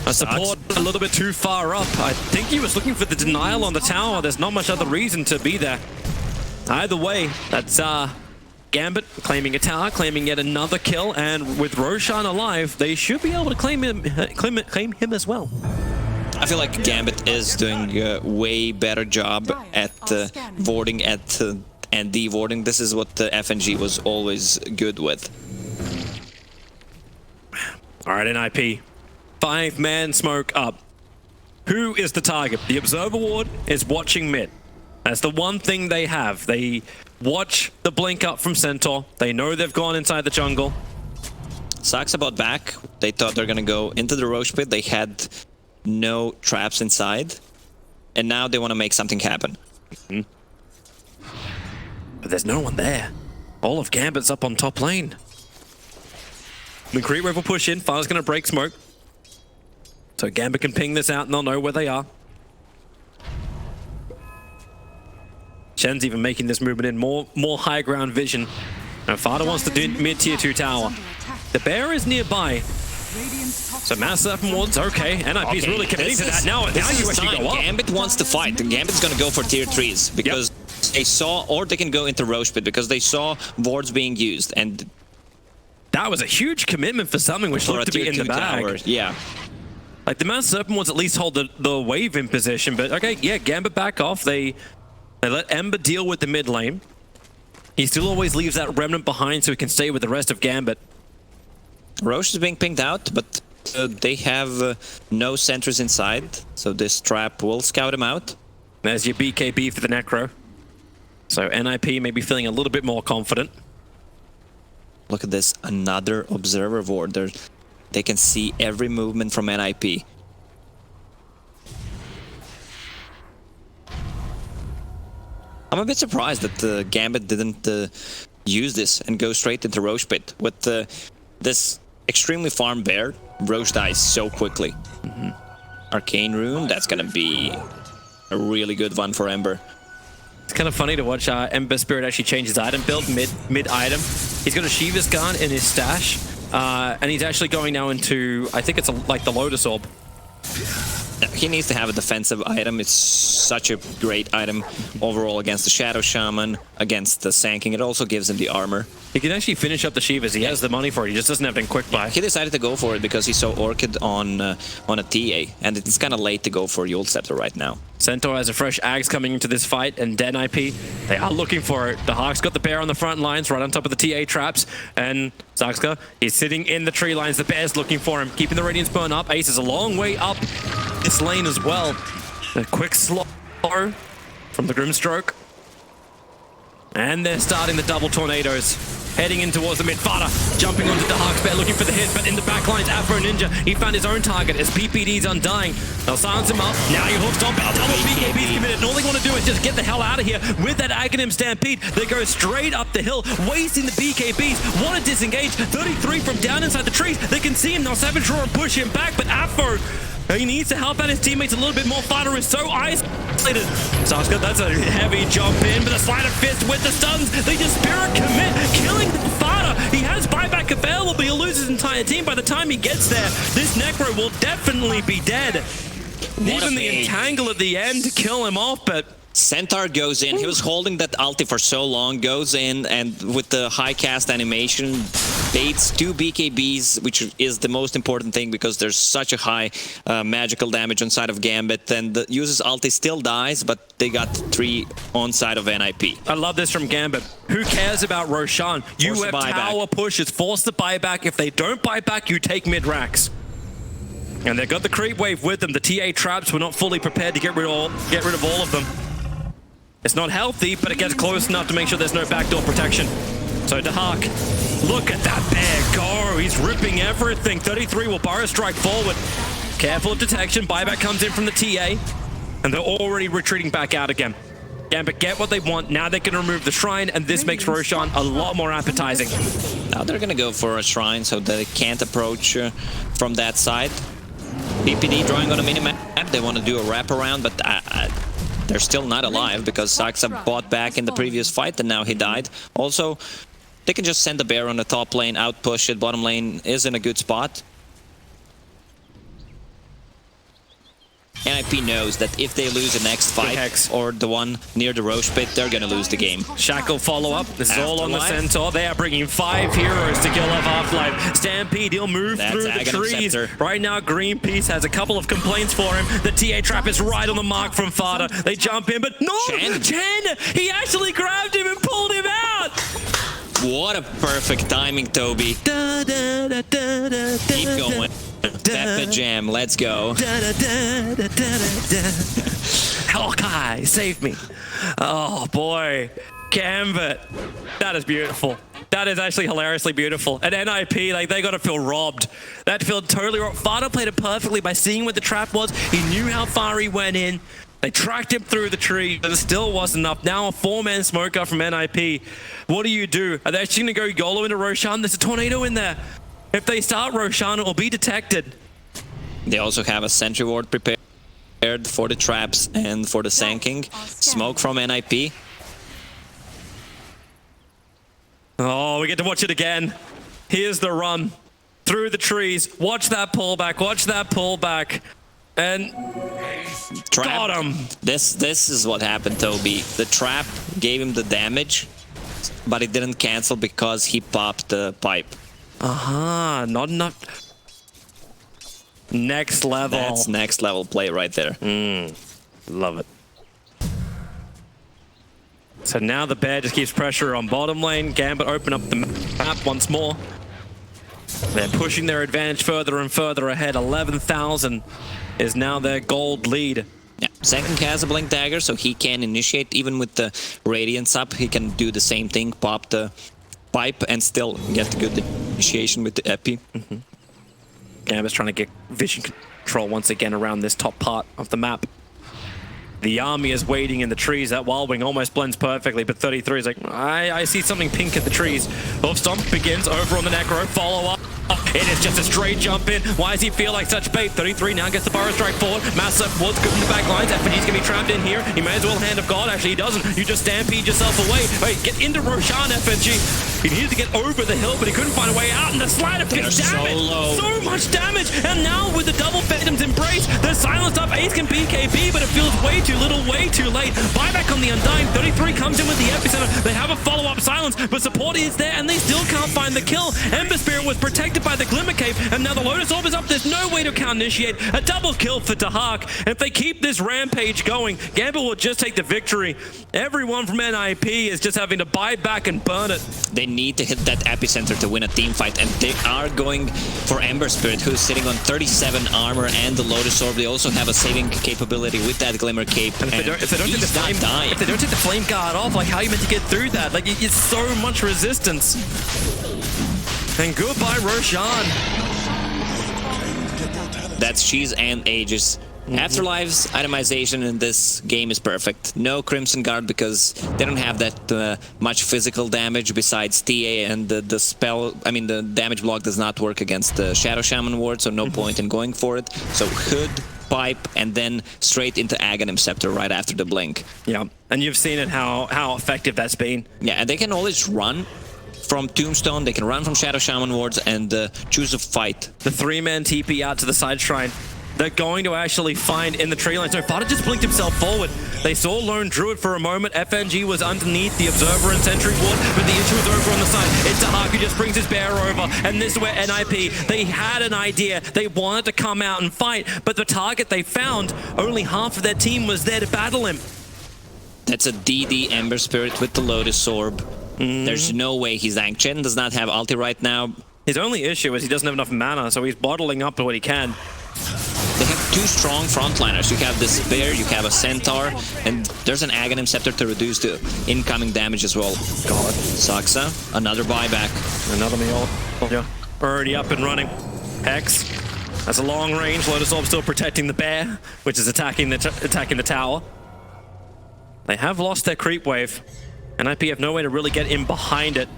a support a little bit too far up. I think he was looking for the denial on the tower. There's not much other reason to be there. Either way, that's Gambit claiming a tower, claiming yet another kill, and with Roshan alive, they should be able to claim him as well. I feel like Gambit is doing a way better job at warding and de-warding. This is what the FNG was always good with. All right, NiP. 5-man smoke up. who is the target? The Observer Ward is watching mid. That's the one thing they have. They watch the blink up from Centaur. They know they've gone inside the jungle. Saxabot back. They thought they're gonna go into the Roche pit. They had no traps inside. And now they want to make something happen. But there's no one there. All of Gambit's up on top lane. The creep wave will push in. Far's gonna break smoke. So Gambit can ping this out and they'll know where they are. Shen's even making this movement in more high ground vision. Now Fada wants to do mid tier 2 tower. The bear is nearby. So Mass Serpent Ward's okay. NiP's really committing to that. Now you actually go up. Gambit wants to fight. Gambit's gonna go for tier 3s because they saw, or they can go into Roche pit because they saw wards being used, and that was a huge commitment for something which looked to be in the bag. Tower. Yeah. Like the Mass Serpent Wards at least hold the wave in position, but okay, yeah, Gambit back off. They let Ember deal with the mid lane. He still always leaves that remnant behind so he can stay with the rest of Gambit. Roche is being pinged out, but they have no sentries inside, so this trap will scout him out. There's your BKB for the Necro. So NiP may be feeling a little bit more confident. Look at this, another Observer Ward. They can see every movement from NiP. I'm a bit surprised that Gambit didn't use this and go straight into Roche pit. With this extremely farm bear, Roche dies so quickly. Arcane Rune, that's gonna be a really good one for Ember. It's kind of funny to watch Ember Spirit actually change his item build mid item. He's got a Shiva's gun in his stash, and he's actually going now into, I think it's like the Lotus Orb. He needs to have a defensive item. It's such a great item overall against the Shadow Shaman, against the Sanking. It also gives him the armor. He can actually finish up the Shivas. He has the money for it. He just doesn't have it in quick buy. He decided to go for it because he saw Orchid on a TA, and it's kind of late to go for Yule Scepter right now. Centaur has a fresh Axe coming into this fight, and Dead NiP, they are looking for it. The Hawk's got the bear on the front lines, right on top of the TA traps, and Zaxka, he's sitting in the tree lines. The bear's looking for him, keeping the Radiance burn up. Ace is a long way up this lane as well. A quick slow from the Grimstroke. And they're starting the double tornadoes. Heading in towards the mid. Fada jumping onto the Hawk's bear, looking for the hit, but in the back lines, Afro Ninja, he found his own target as PPD's undying. They'll silence him up. Now he hooks on, but double BKB's committed. And all they want to do is just get the hell out of here with that Aghanim Stampede. They go straight up the hill, wasting the BKBs. Want to disengage. 33 from down inside the trees. They can see him now. Savage Roar and push him back, but Afro, he needs to help out his teammates a little bit more. Fada is so isolated. Saska, that's a heavy jump in, but a sleight of fist with the stuns. They just spirit commit, killing Fada. He has buyback available, but he'll lose his entire team by the time he gets there. This Necro will definitely be dead. Even the entangle at the end to kill him off, but Centaur goes in. He was holding that ulti for so long, goes in, and with the high cast animation, baits 2 BKBs, which is the most important thing because there's such a high magical damage on side of Gambit, and the user's ulti still dies, but they got 3 on side of NiP. I love this from Gambit. Who cares about Roshan? You have tower pushes, force the buyback. If they don't buy back, you take mid-racks. And they've got the creep wave with them. The TA traps were not fully prepared to get rid of all of them. It's not healthy, but it gets close enough to make sure there's no backdoor protection. So Dahak, look at that bear go. He's ripping everything. 33 will Burrow Strike forward. Careful of detection. Buyback comes in from the TA. And they're already retreating back out again. Gambit get what they want. Now they can remove the shrine, and this makes Roshan a lot more appetizing. Now they're going to go for a shrine so that they can't approach from that side. PPD drawing on a minimap. They want to do a wraparound, but they're still not alive because Saxa bought back in the previous fight and now he died. Also, they can just send the bear on the top lane, outpush it. Bottom lane is in a good spot. NiP knows that if they lose the next fight or the one near the Roche pit, they're going to lose the game. Shackle follow-up. This is all on the Centaur. They are bringing 5 heroes to kill off Half-Life. Stampede, he'll move through the trees. Right now, Greenpeace has a couple of complaints for him. The TA trap is right on the mark from Fada. They jump in, but no! Chen! He actually grabbed him and pulled him out! What a perfect timing, Toby. Keep going. Pepe Jam, let's go. Hawkeye, save me. Oh boy, Gambit. That is beautiful. That is actually hilariously beautiful. And NiP, like, they gotta feel robbed. That felt totally robbed. Fada played it perfectly by seeing where the trap was. He knew how far he went in. They tracked him through the tree, but it still wasn't enough. Now a 4-man smoker from NiP. What do you do? Are they actually gonna go YOLO into Roshan? There's a tornado in there. If they start Roshan, it will be detected. They also have a sentry ward prepared for the traps and for the sanking. Smoke from NiP. Oh, we get to watch it again. Here's the run through the trees. Watch that pullback. Watch that pullback. And got him. This is what happened, Toby. The trap gave him the damage, but it didn't cancel because he popped the pipe. Not enough. Next level. That's next level play right there. Love it. So now the bear just keeps pressure on bottom lane. Gambit open up the map once more. They're pushing their advantage further and further ahead. 11,000 is now their gold lead. Yeah, second has a blink dagger, so he can initiate. Even with the radiance up, he can do the same thing, pop the pipe, and still get the good initiation with the epi. Gambit's trying to get vision control once again around this top part of the map. The army is waiting in the trees. That Wild Wing almost blends perfectly, but 33 is like, I see something pink in the trees. Hoof Stomp begins over on the Necro. Follow up. It is just a straight jump in. Why does he feel like such bait? 33 now gets the Burrow Strike forward. Massive Woods good from the back lines. FNG's gonna be trapped in here. He may as well Hand of God. Actually, he doesn't. You just stampede yourself away. Wait, get into Roshan, FNG. He needed to get over the hill, but he couldn't find a way out. And the slider gets damage. So much damage. And now with the double Phantom's Embrace, they're silenced up. Ace can BKB, but it feels way too little, way too late. Buyback on the Undying. 33 comes in with the epicenter. They have a follow-up silence, but support is there, and they still can't find the kill. Ember Spirit was protected by the Glimmer Cave, and now the Lotus Orb is up. There's no way to counter-initiate. A double kill for Dahak. And if they keep this rampage going, Gambit will just take the victory. Everyone from NiP is just having to buy back and burn it. They need to hit that epicenter to win a team fight, and they are going for Ember Spirit, who's sitting on 37 armor and the Lotus Orb. They also have a saving capability with that Glimmer Cape. And if they don't take the flame guard off, like, how are you meant to get through that? Like, it's so much resistance. And goodbye, Roshan. That's Cheese and Aegis. Afterlife's itemization in this game is perfect. No Crimson Guard because they don't have that much physical damage besides TA, and the spell, I mean the damage block does not work against the Shadow Shaman ward, so no point in going for it. So Hood, Pipe, and then straight into Aghanim Scepter right after the blink. Yeah, and you've seen it how effective that's been. Yeah, and they can always run from Tombstone, they can run from Shadow Shaman wards and choose a fight. The 3-man TP out to the side shrine. They're going to actually find in the tree line. So Fada just blinked himself forward. They saw Lone Druid for a moment. FNG was underneath the Observer and Sentry ward, but the issue was over on the side. It's Dahak who just brings his bear over, and this is where NiP, they had an idea. They wanted to come out and fight, but the target they found, only half of their team was there to battle him. That's a DD Ember Spirit with the Lotus Orb. There's no way he's anked. Chen does not have ulti right now. His only issue is he doesn't have enough mana, so he's bottling up what he can. They have two strong frontliners. You have this bear, you have a centaur, and there's an Aghanim Scepter to reduce the incoming damage as well. God. Saxa, another buyback. Another meal. Yeah. Already up and running. Hex. That's a long range. Lotus Orb still protecting the bear, which is attacking the tower. They have lost their creep wave. NiP have no way to really get in behind it.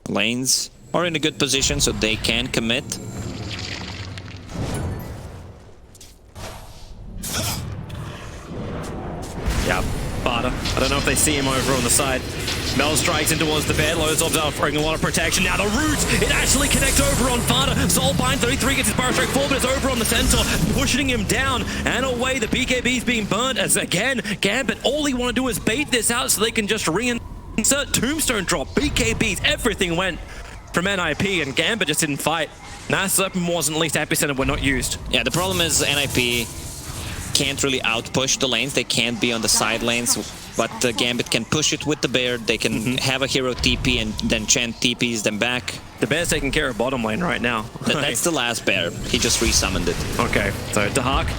Lanes are in a good position, so they can commit. Yeah, Fada. I don't know if they see him over on the side. Mel strikes in towards the bed. Lotus Orb's offering a lot of protection. Now the roots, it actually connects over on Fada. Soulbind 33 gets his Burrow Strike forward, but it's over on the Centaur, pushing him down and away. The BKB's being burnt as again, Gambit, all he want to do is bait this out so they can just reinsert Tombstone drop. BKBs, everything went from NiP, and Gambit just didn't fight. Mass Serpent wasn't, at least Epicenter were not used. Yeah, the problem is NiP can't really outpush the lanes. They can't be on the side lanes but Gambit can push it with the bear. They can have a hero TP and then Chen TPs them back. The bear's taking care of bottom lane right now. That's the last bear. He just resummoned it. Okay, so Dahak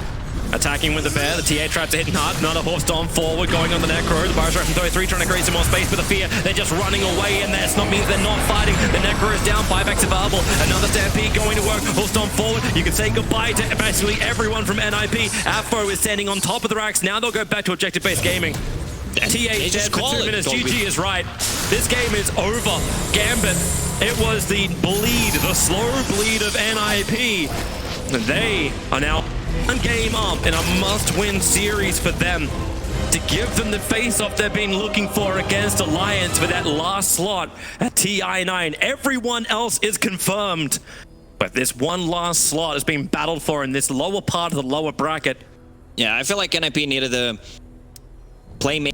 attacking with the bear. The TA traps are hitting hard. Another horse storm forward, going on the Necro. The Bars from 3 trying to create some more space for the fear. They're just running away, and that's not means they're not fighting. The Necro is down, buybacks available. Another Stampede going to work. Horse storm forward. You can say goodbye to basically everyone from NiP. Afro is standing on top of the racks. Now they'll go back to objective-based gaming. TA dead for 2 minutes. GG is right. This game is over. Gambit. It was the bleed, the slow bleed of NiP. They are now one game up in a must-win series for them to give them the face-off they've been looking for against Alliance for that last slot at TI9. Everyone else is confirmed, but this one last slot has been battled for in this lower part of the lower bracket. Yeah, I feel like NiP needed the playmaker.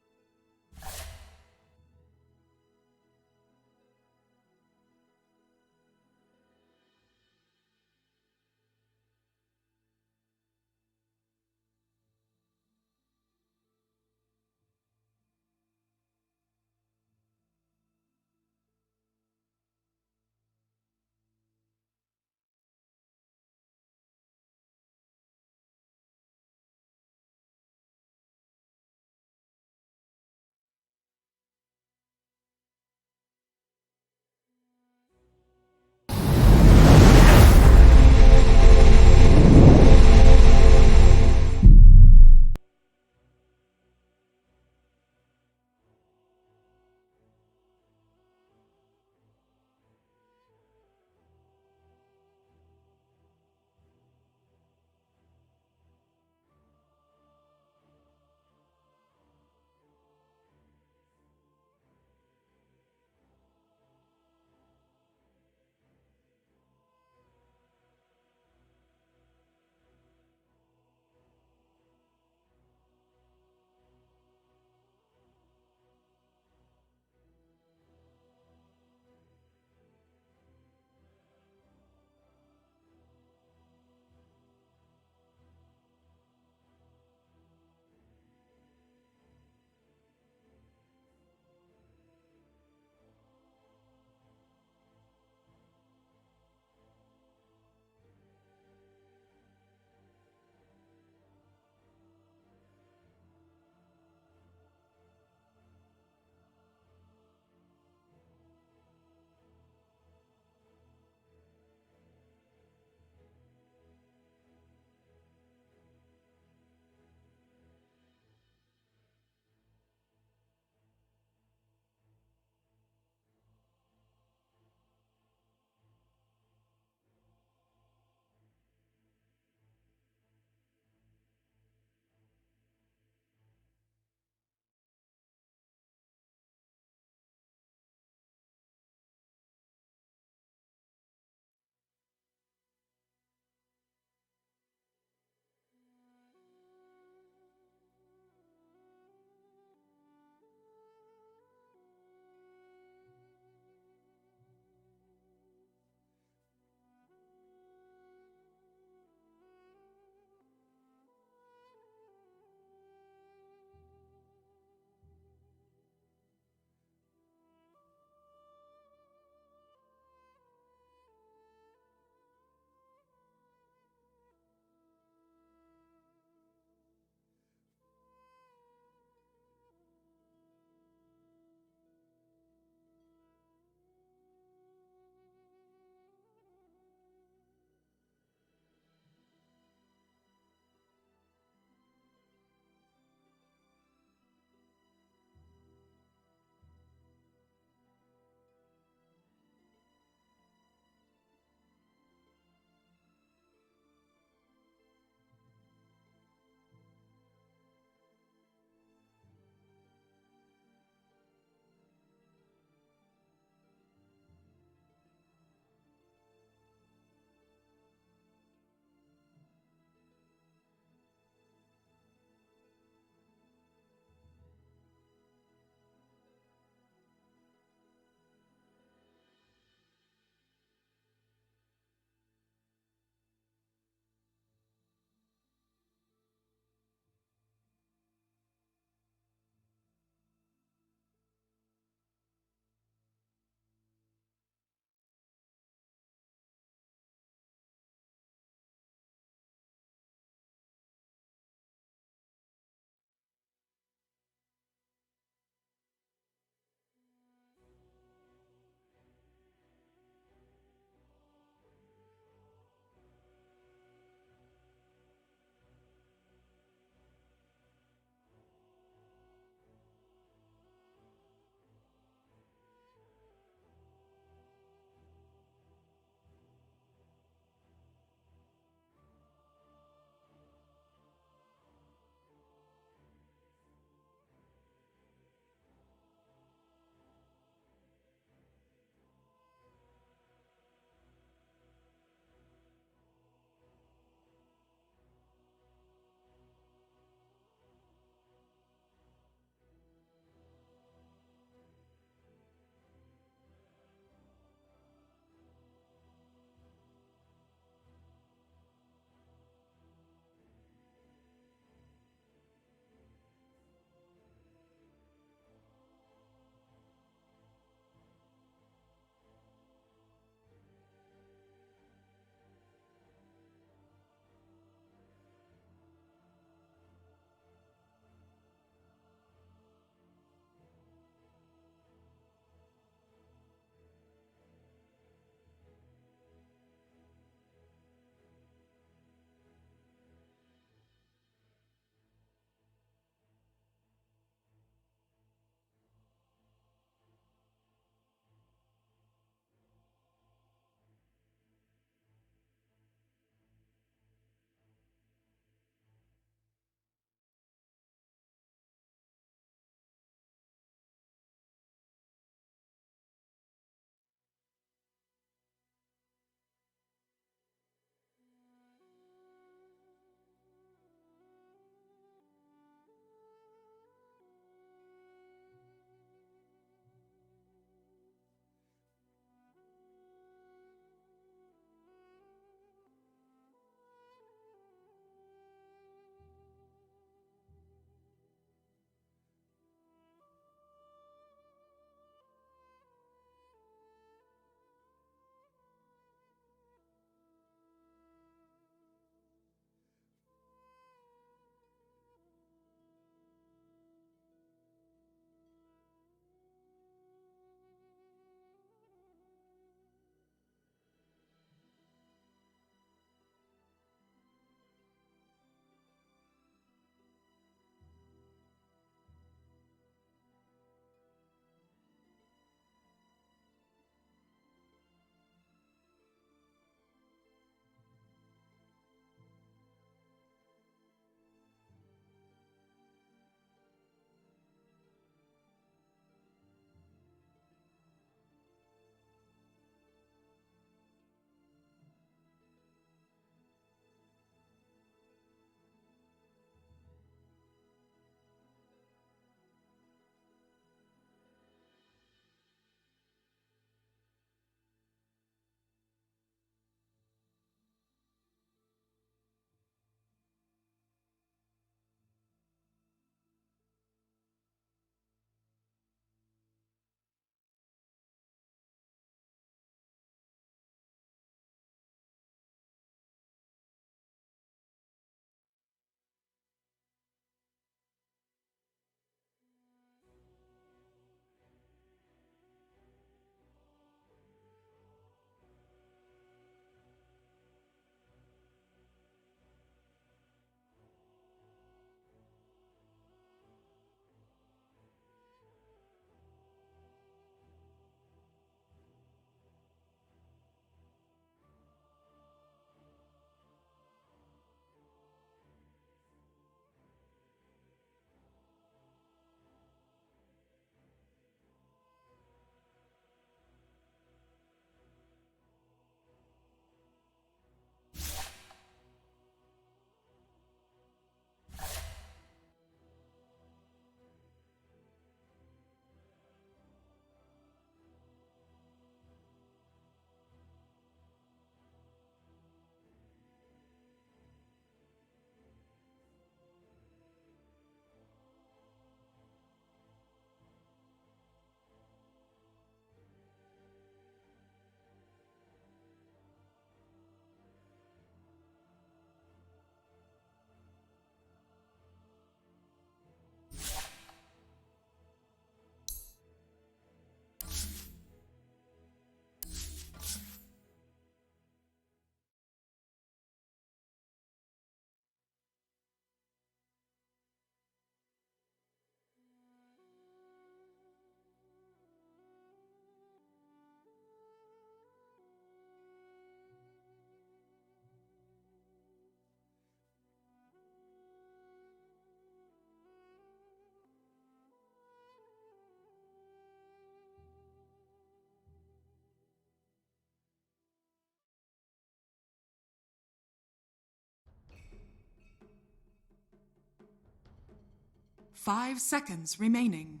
5 seconds remaining.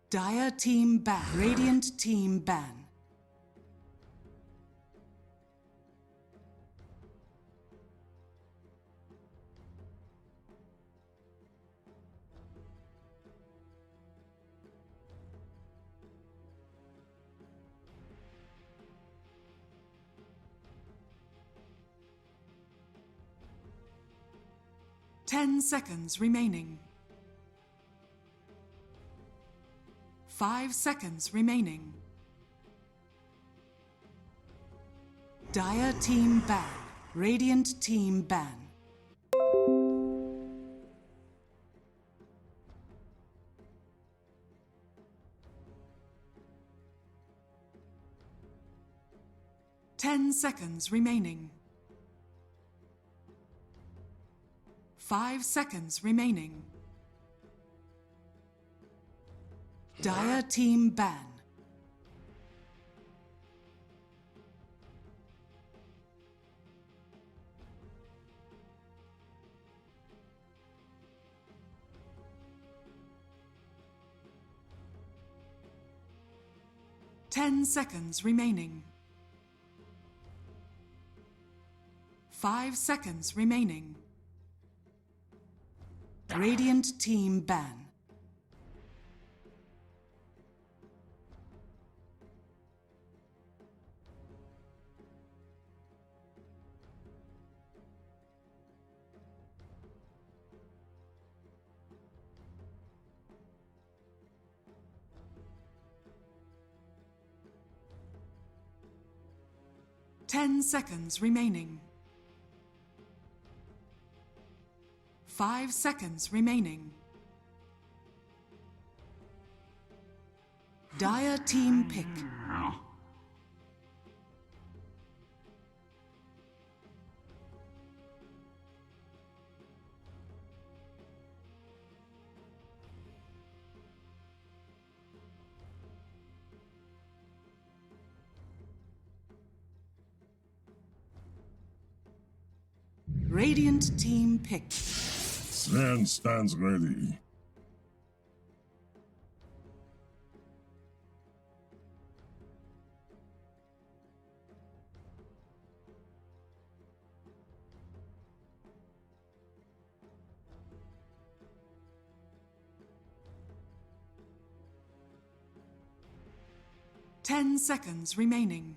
Dire team ban. Radiant team ban. Ten seconds remaining. 5 seconds remaining. Dire team ban. Radiant team ban. Ten seconds remaining. 5 seconds remaining. Dire team ban. Ten seconds remaining. 5 seconds remaining. Radiant team ban. Ten seconds remaining. 5 seconds remaining. Dire team pick. Radiant team pick. Sven stands ready. Ten seconds remaining.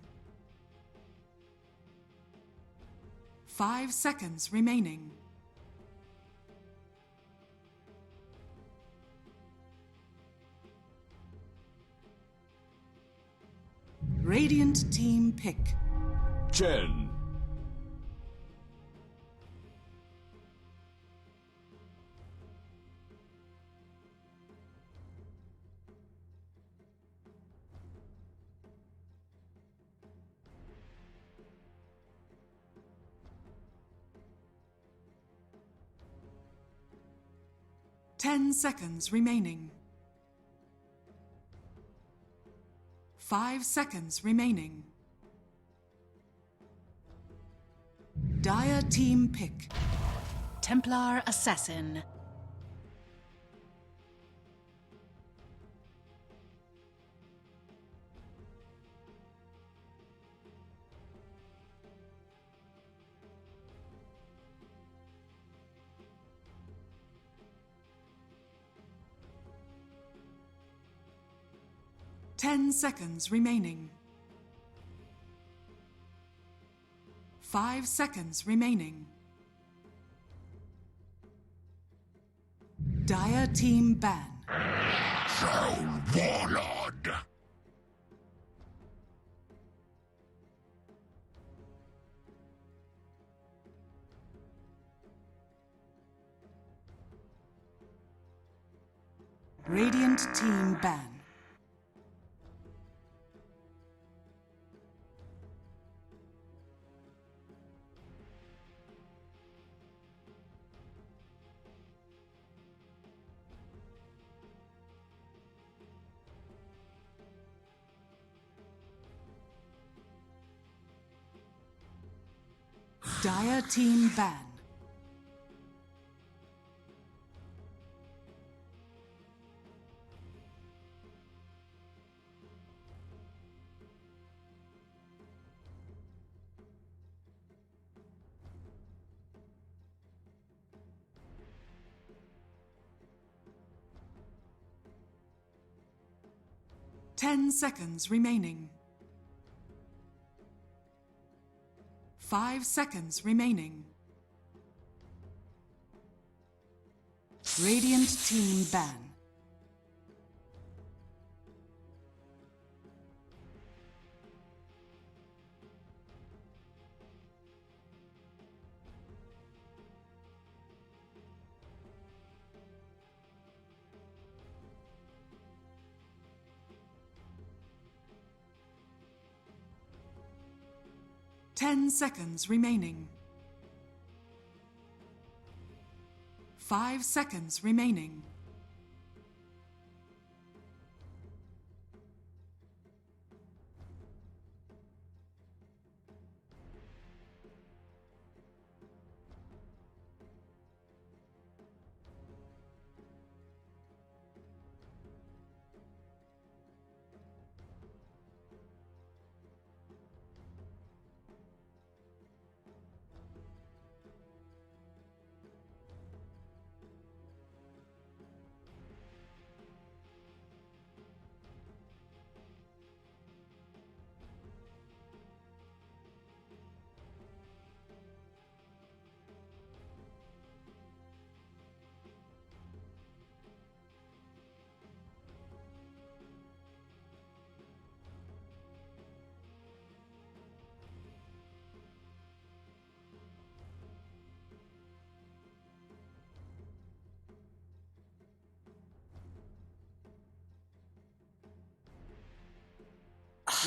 5 seconds remaining. Radiant team pick. Jen. Ten seconds remaining. 5 seconds remaining. Dire team pick. Templar Assassin. Ten seconds remaining. 5 seconds remaining. Dire team ban. Soul Warlord. Radiant team ban. Dire team ban. 10 seconds remaining. 5 seconds remaining. Radiant team ban. Ten seconds remaining. 5 seconds remaining.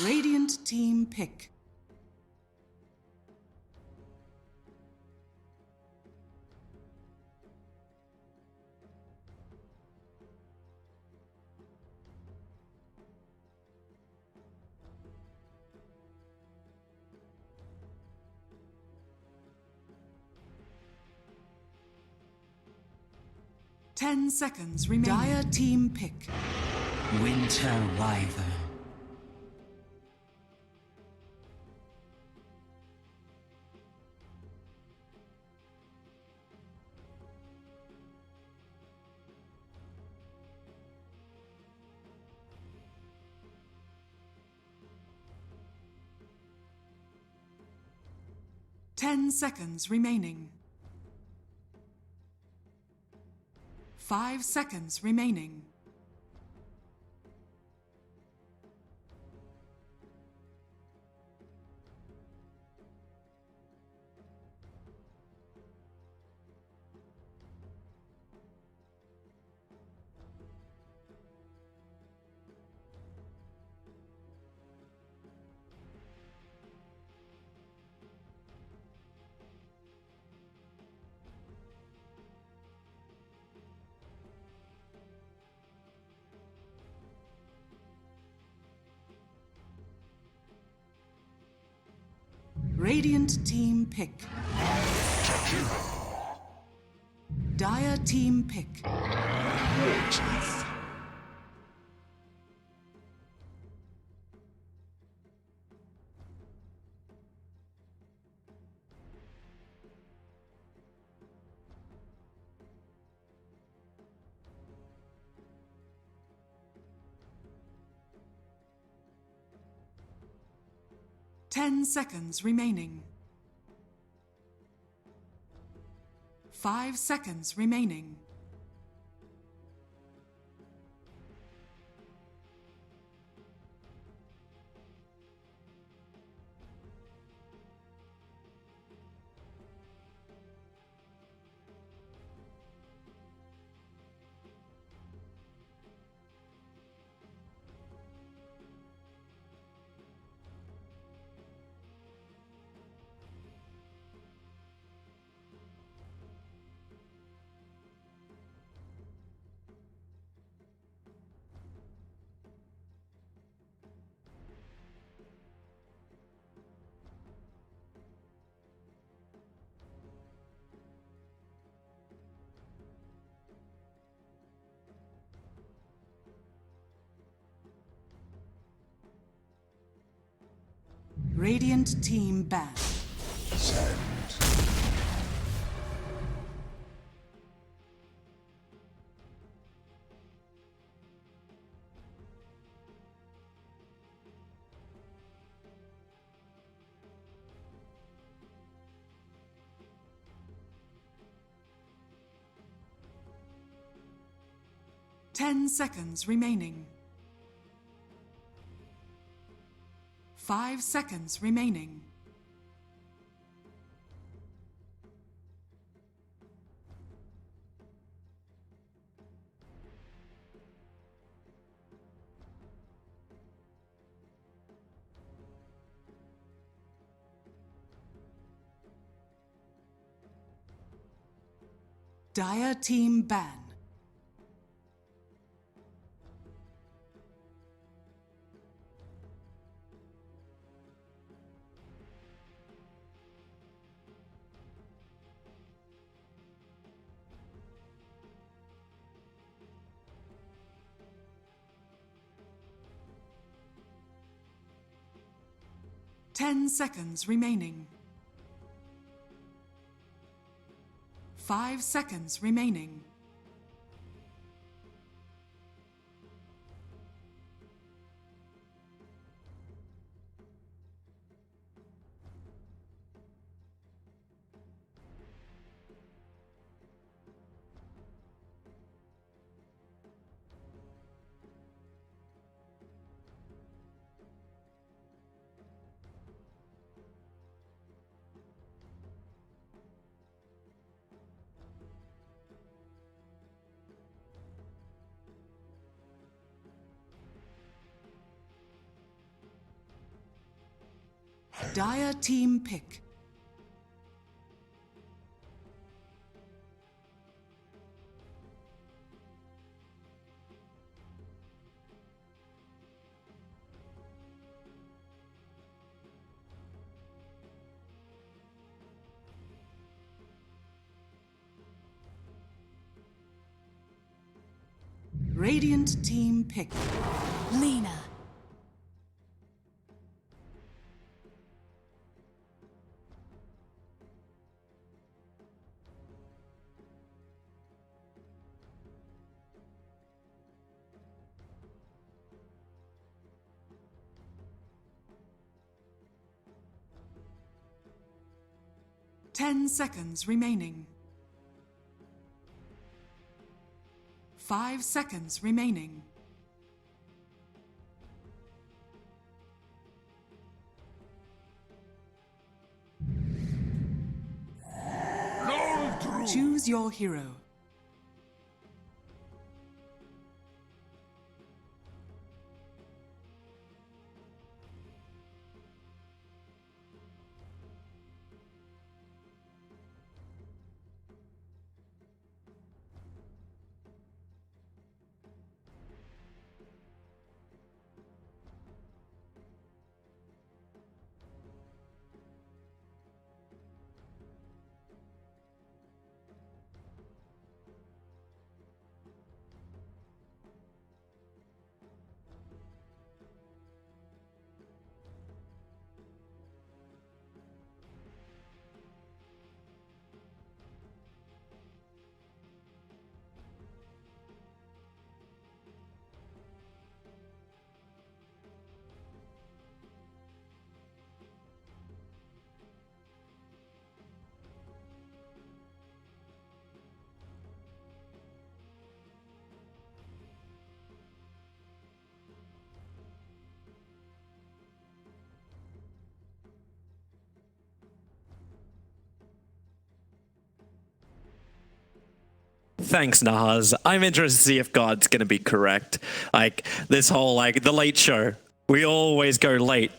Radiant team pick. Ten seconds remaining. Dire team pick. Winter Wyvern. Ten seconds remaining. 5 seconds remaining. Radiant team pick. Dire team pick. 10 seconds remaining. 5 seconds remaining. Radiant team ban. 10 seconds remaining. 5 seconds remaining. Dire team ban. Ten seconds remaining. 5 seconds remaining. Dire team pick. Radiant team pick. Lena. Ten seconds remaining. 5 seconds remaining. Choose your hero. Thanks, Nahaz. I'm interested to see if God's going to be correct. Like, this whole, like, the late show. We always go late.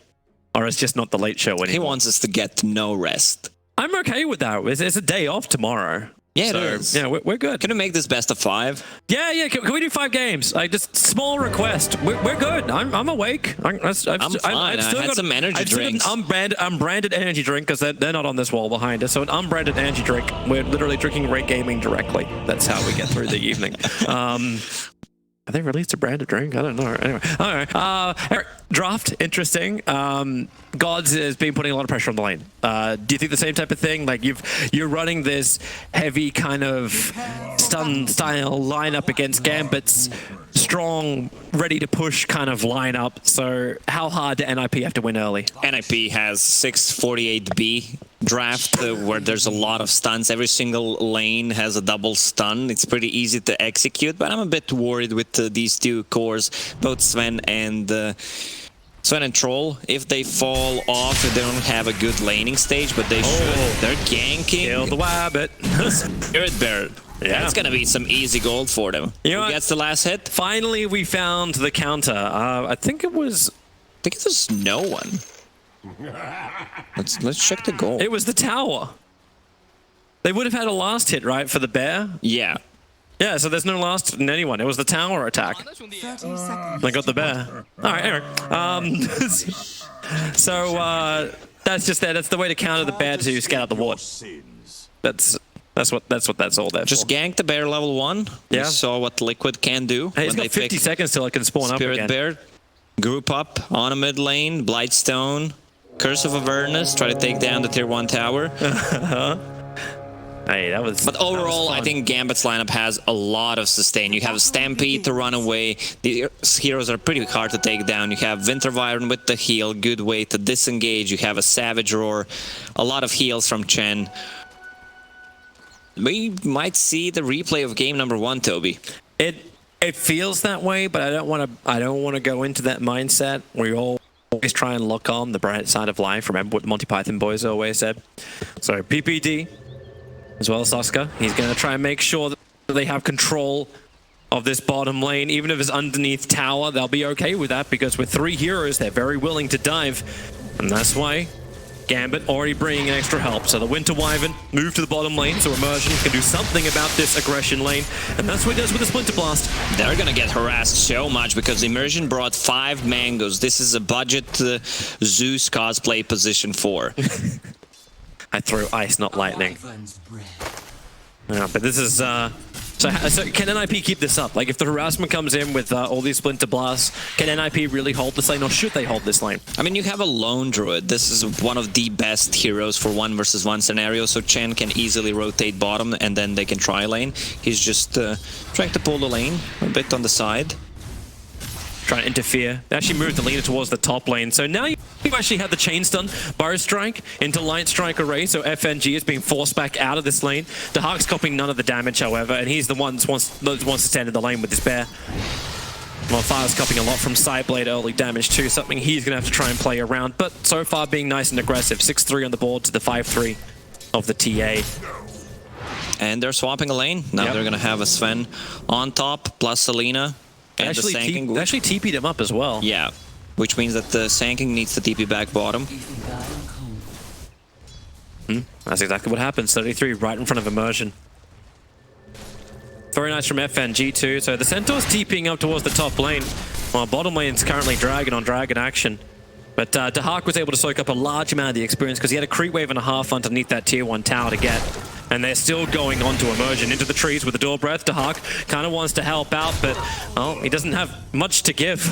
Or it's just not the late show anymore. He wants us to get no rest. I'm okay with that. It's a day off tomorrow. Yeah, so, it is. Yeah, we're good. Can we make this best of 5? Yeah. Can we do 5 games? Like, just small request. We're good. I'm awake. I'm fine. I had some energy drinks. An unbranded energy drink because they're not on this wall behind us. So an unbranded energy drink. We're literally drinking Ray Gaming directly. That's how we get through the evening. Have they released a branded drink? I don't know. Anyway, all right. Eric, draft, interesting. Gods has been putting a lot of pressure on the lane. Do you think the same type of thing? Like you're running this heavy kind of stun style lineup against Gambits. strong, ready to push kind of lineup. So how hard do NiP have to win early? NiP has 648B draft where there's a lot of stuns. Every single lane has a double stun. It's pretty easy to execute, but I'm a bit worried with these two cores, both Sven and Troll. If they fall off, they don't have a good laning stage, but they should. They're ganking. Kill the wabbit. Spirit Bear. Yeah. That's gonna be some easy gold for them. You know Who what? gets the last hit? Finally, we found the counter. I think it was there's no one. Let's check the goal. It was the tower. They would have had a last hit, right, for the bear? Yeah. Yeah, so there's no last in anyone. It was the tower attack. 30 seconds. They got the bear. All right, anyway. So that's just that. That's the way to counter the bear to scout out the ward. That's what that's all there Just for. gank the bear level 1. Yeah. We saw what Liquid can do. Hey, he's when got they 50 pick seconds till it can spawn Spirit up again. Bear. Group up on a mid lane. Blightstone. Curse of Avernus. Try to take down the tier 1 tower. Hey, that was. But overall, I think Gambit's lineup has a lot of sustain. You have Stampede to run away. The heroes are pretty hard to take down. You have Winter Wyvern with the heal. Good way to disengage. You have a Savage Roar. A lot of heals from Chen. We might see the replay of game number 1, Toby. It feels that way, but I don't want to go into that mindset. We always try and look on the bright side of life. Remember what the Monty Python boys always said. So PPD, as well as Oscar, he's going to try and make sure that they have control of this bottom lane. Even if it's underneath tower, they'll be okay with that because with 3 heroes, they're very willing to dive, and that's why Gambit already bringing in extra help. So the Winter Wyvern moved to the bottom lane, so Immersion can do something about this aggression lane, and that's what he does with the Splinter Blast. They're gonna get harassed so much because Immersion brought 5 mangoes. This is a budget Zeus cosplay position 4. I threw ice, not lightning. Wyvern's breath. Yeah, but this is so can NiP keep this up? Like if the harassment comes in with all these Splinter Blasts, can NiP really hold this lane, or should they hold this lane? I mean, you have a lone druid. This is one of the best heroes for 1 versus 1 scenario, so Chen can easily rotate bottom and then they can try lane. He's just trying to pull the lane a bit on the side. Trying to interfere. They actually moved the leader towards the top lane. So now you actually have the chain stun, Burrow Strike into Light Strike Array, so FNG is being forced back out of this lane. The Hawk's copying none of the damage, however, and he's the one that wants to stand in the lane with this bear. Well, Fire's copying a lot from Sideblade early damage too, something he's going to have to try and play around, but so far being nice and aggressive. 6-3 on the board to the 5-3 of the TA. And they're swapping a lane. Now they're going to have a Sven on top, plus Selena. They And actually, the Sanking. they actually TP'd him up as well. Yeah, which means that the Sanking needs to TP back bottom. You think I am cold? That's exactly what happens. 33 right in front of Immersion. Very nice from FNG too. So the Centaur's TPing up towards the top lane, while bottom lane's currently Dragon on Dragon action. But Dahak was able to soak up a large amount of the experience because he had a creep wave and a half underneath that tier 1 tower to get. And they're still going on to Immersion into the trees with the door breath. Dahak kind of wants to help out, but well, he doesn't have much to give.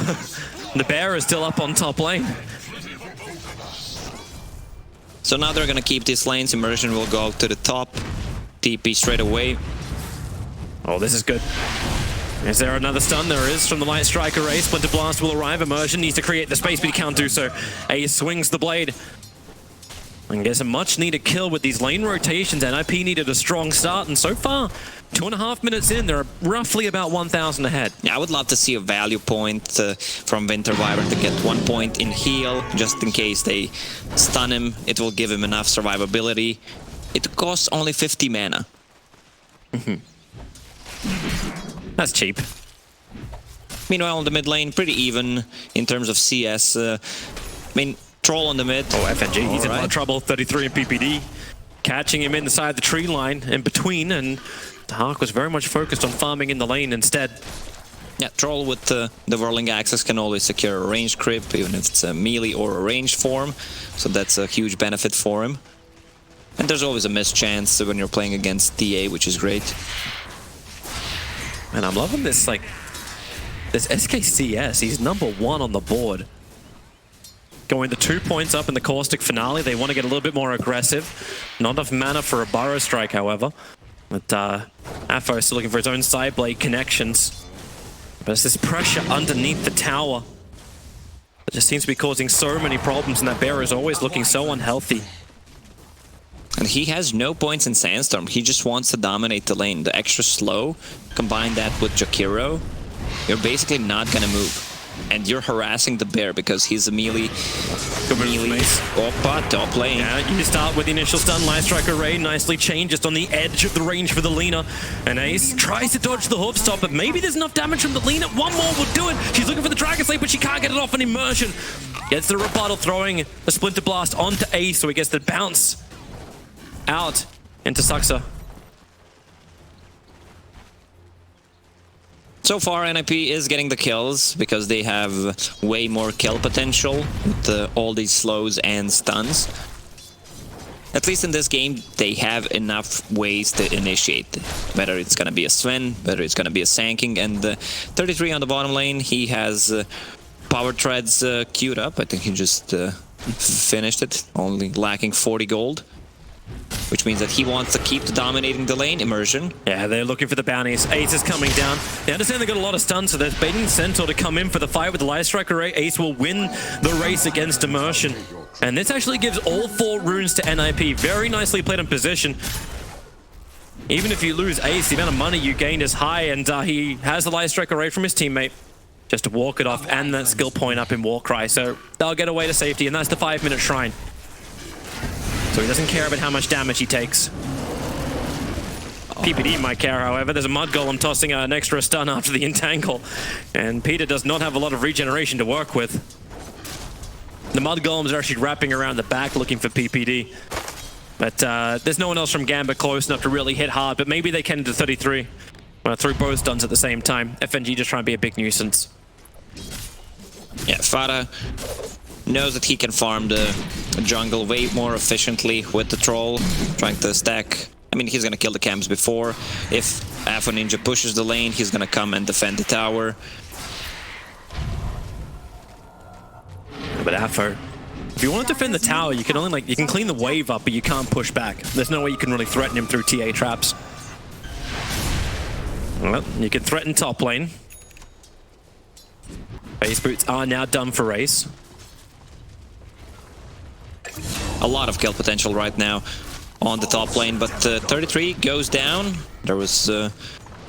The bear is still up on top lane. So now they're gonna keep these lanes. Immersion will go to the top, TP straight away. Oh, this is good. Is there another stun? There is from the Light Strike Array. Splinter Blast will arrive. Immersion needs to create the space, but he can't do so. Ace swings the blade. And gets a much-needed kill with these lane rotations. NiP needed a strong start, and so far, 2.5 minutes in, they're roughly about 1,000 ahead. Yeah, I would love to see a value point from Winter Wyvern to get 1 point in heal, just in case they stun him. It will give him enough survivability. It costs only 50 mana. That's cheap. Meanwhile, on the mid lane, pretty even in terms of CS. I mean, Troll on the mid. Oh, FNG, he's in a lot of trouble. 33 in PPD. Catching him inside the tree line in between, and Dahak was very much focused on farming in the lane instead. Yeah, Troll with the Whirling Axis can always secure a ranged creep, even if it's a melee or a ranged form. So that's a huge benefit for him. And there's always a missed chance when you're playing against TA, which is great. And I'm loving this, like, this SKCS. He's #1 on the board. Going to 2 points up in the Caustic finale. They want to get a little bit more aggressive. Not enough mana for a Burrow Strike, however. But Afo is still looking for his own Sideblade connections. But it's this pressure underneath the tower that just seems to be causing so many problems, and that bear is always looking so unhealthy. And he has no points in Sandstorm. He just wants to dominate the lane. The extra slow, combine that with Jakiro, you're basically not gonna move. And you're harassing the bear because he's a melee. Oppa, top lane. Yeah, you start with the initial stun. Light Strike Array nicely chained just on the edge of the range for the Lina. And Ace tries to dodge the hoof stop, but maybe there's enough damage from the Lina. One more would do it. She's looking for the Dragon Slave, but she can't get it off an immersion. Gets the rebuttal, throwing the Splinter Blast onto Ace, so he gets the bounce out into Saxa. So far, NiP is getting the kills because they have way more kill potential with all these slows and stuns. At least in this game, they have enough ways to initiate. Whether it's gonna be a Sven, whether it's gonna be a Sanking, and 33 on the bottom lane, he has Power Treads queued up. I think he just finished it, only lacking 40 gold. Which means that he wants to keep dominating the lane. Immersion. Yeah, they're looking for the bounties. Ace is coming down. They understand they got a lot of stuns, so they're baiting Centaur to come in for the fight with the Light Strike Array. Ace will win the race against Immersion. And this actually gives all 4 runes to NiP. Very nicely played in position. Even if you lose Ace, the amount of money you gain is high, and he has the Light Strike Array from his teammate just to walk it off, and that skill point up in Warcry. So they'll get away to safety, and that's the 5-minute shrine. So he doesn't care about how much damage he takes. PPD might care, however. There's a Mud Golem tossing an extra stun after the entangle. And Peter does not have a lot of regeneration to work with. The Mud Golems are actually wrapping around the back looking for PPD. But there's no one else from Gambit close enough to really hit hard. But maybe they can into 33. Through both stuns at the same time. FNG just trying to be a big nuisance. Yeah, Farah knows that he can farm the jungle way more efficiently with the troll, trying to stack. I mean, he's gonna kill the camps before. If Afro Ninja pushes the lane, he's gonna come and defend the tower. But Afro, if you want to defend the tower, you can only you can clean the wave up, but you can't push back. There's no way you can really threaten him through TA traps. Well, you can threaten top lane. Base boots are now done for Ace. A lot of kill potential right now on the top lane, but 33 goes down. There was a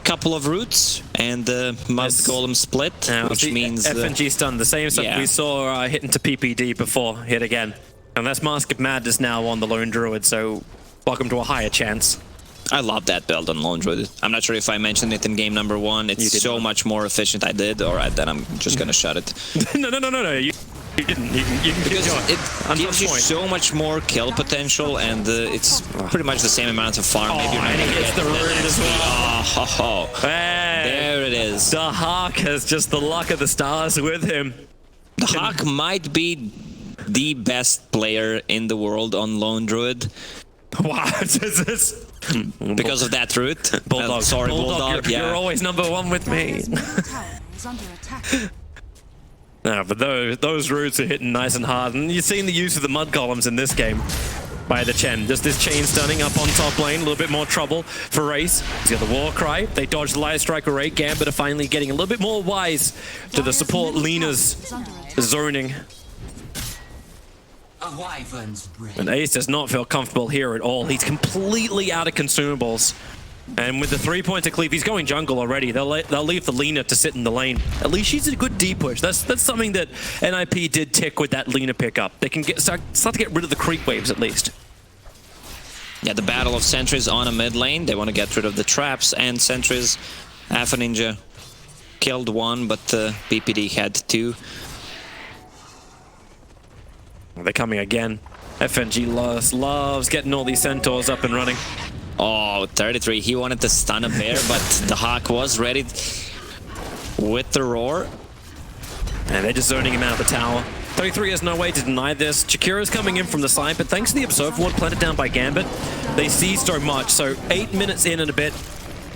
couple of roots and Mud Golem split, which means FNG stun, the same stuff we saw hit into PPD before, hit again. And that's Mask of Madness now on the Lone Druid, so welcome to a higher chance. I love that build on Lone Druid. I'm not sure if I mentioned it in game number 1. It's so much more efficient. I did. Alright, then I'm just gonna shut it. No. You didn't. You can because it gives you so much more kill potential, and it's pretty much the same amount of farm. Maybe and he gets the rune as well. Hey, there it is. The Hawk has just the luck of the stars with him. The Hawk might be the best player in the world on Lone Druid. Wow, is this? Because of that route. Bulldog. Sorry, Bulldog. You're always number 1 with me. No, but those roots are hitting nice and hard, and you're seeing the use of the Mud Golems in this game by the Chen. Just this chain stunning up on top lane, a little bit more trouble for Ace. He's got the Warcry, they dodge the Light Strike Array. Gambit are finally getting a little bit more wise to the support Lina's zoning. And Ace does not feel comfortable here at all. He's completely out of consumables. And with the 3 points of cleave, he's going jungle already. They'll leave the Lina to sit in the lane. At least she's a good D push. That's something that NiP did tick with that Lina pickup. They can start to get rid of the creep waves at least. Yeah, the battle of sentries on a mid lane. They want to get rid of the traps and sentries. Alpha Ninja killed 1, but BPD had 2. They're coming again. FNG loves getting all these centaurs up and running. Oh, 33. He wanted to stun a bear, but the Hawk was ready with the roar. And they're just zoning him out of the tower. 33 has no way to deny this. Chikira's coming in from the side, but thanks to the Observer Ward planted down by Gambit, they see so much. So 8 minutes in and a bit.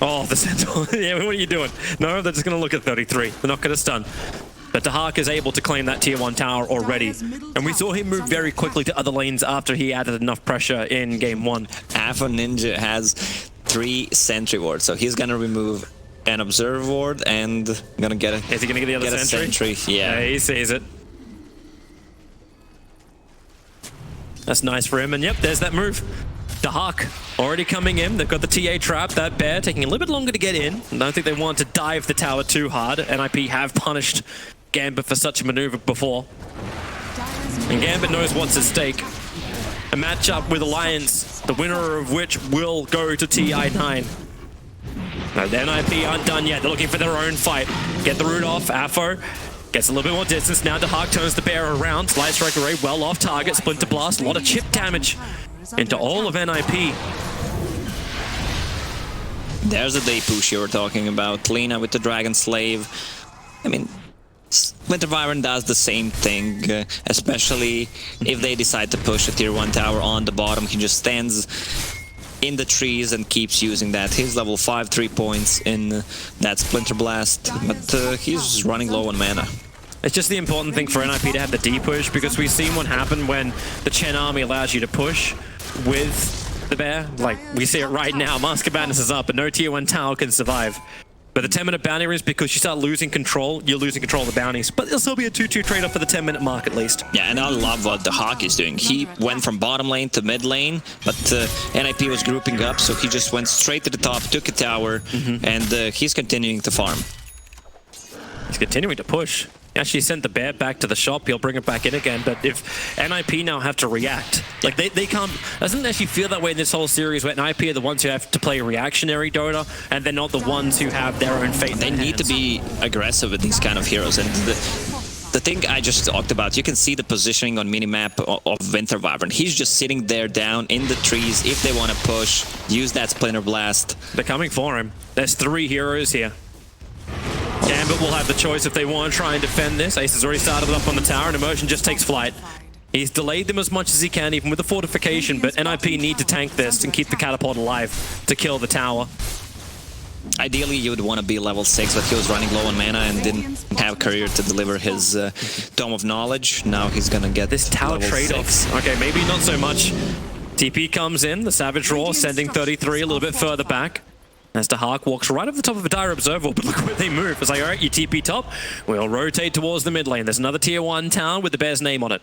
Oh, the Sentinel. Yeah, what are you doing? No, they're just going to look at 33. They're not going to stun. But the Hawk is able to claim that tier 1 tower already. And we saw him move very quickly to other lanes after he added enough pressure in game 1. Alpha Ninja has 3 sentry wards, so he's gonna remove an observer ward and gonna get a. Is he gonna get the other sentry? Yeah. He sees it. That's nice for him, and yep, there's that move. The Hawk already coming in. They've got the TA trap. That bear taking a little bit longer to get in. I don't think they want to dive the tower too hard. NiP have punished Gambit for such a maneuver before. And Gambit knows what's at stake. A matchup with Alliance, the winner of which will go to TI9. Now, the NiP aren't done yet. They're looking for their own fight. Get the root off. Afo gets a little bit more distance. Now the Hawk turns the bear around. Slide Strike Array well off target. Splinter Blast. A lot of chip damage into all of NiP. There's a day push you were talking about. Lina with the Dragon Slave. I mean, Winter Wyvern does the same thing, especially if they decide to push a tier 1 tower on the bottom. He just stands in the trees and keeps using that. He's level 5, 3 points in that Splinter Blast, but he's running low on mana. It's just the important thing for NiP to have the D push, because we've seen what happened when the Chen army allows you to push with the bear. Like, we see it right now. Mask of Madness is up, but no tier 1 tower can survive. But the 10-minute bounty rings, because you start losing control, you're losing control of the bounties. But there'll still be a 2-2 trade-off for the 10-minute mark at least. Yeah, and I love what the Hawk is doing. He went from bottom lane to mid lane, but NiP was grouping up, so he just went straight to the top, took a tower, and he's continuing to farm. He's continuing to push. He actually sent the bear back to the shop. He'll bring it back in again. But if NiP now have to react, like they can't, doesn't actually feel that way in this whole series where NiP are the ones who have to play reactionary Dota, and they're not the ones who have their own fate. They need to be aggressive with these kind of heroes. And the thing I just talked about, you can see the positioning on minimap of Winter Wyvern. He's just sitting there down in the trees. If they want to push, use that Splinter Blast. They're coming for him. There's 3 heroes here. Gambit will have the choice if they want to try and defend this. Ace has already started up on the tower, and Immersion just takes flight. He's delayed them as much as he can, even with the fortification, but NiP need to tank this and keep the catapult alive to kill the tower. Ideally, you would want to be level 6, but he was running low on mana and didn't have Courier to deliver his Tome of Knowledge. Now he's gonna get this tower trade-offs. Okay, maybe not so much. TP comes in, the Savage Roar sending 33 a little bit further back. As the Hawk walks right over the top of a dire observer, but look where they move. It's like, all right, you TP top, we'll rotate towards the mid lane. There's another tier 1 town with the bear's name on it.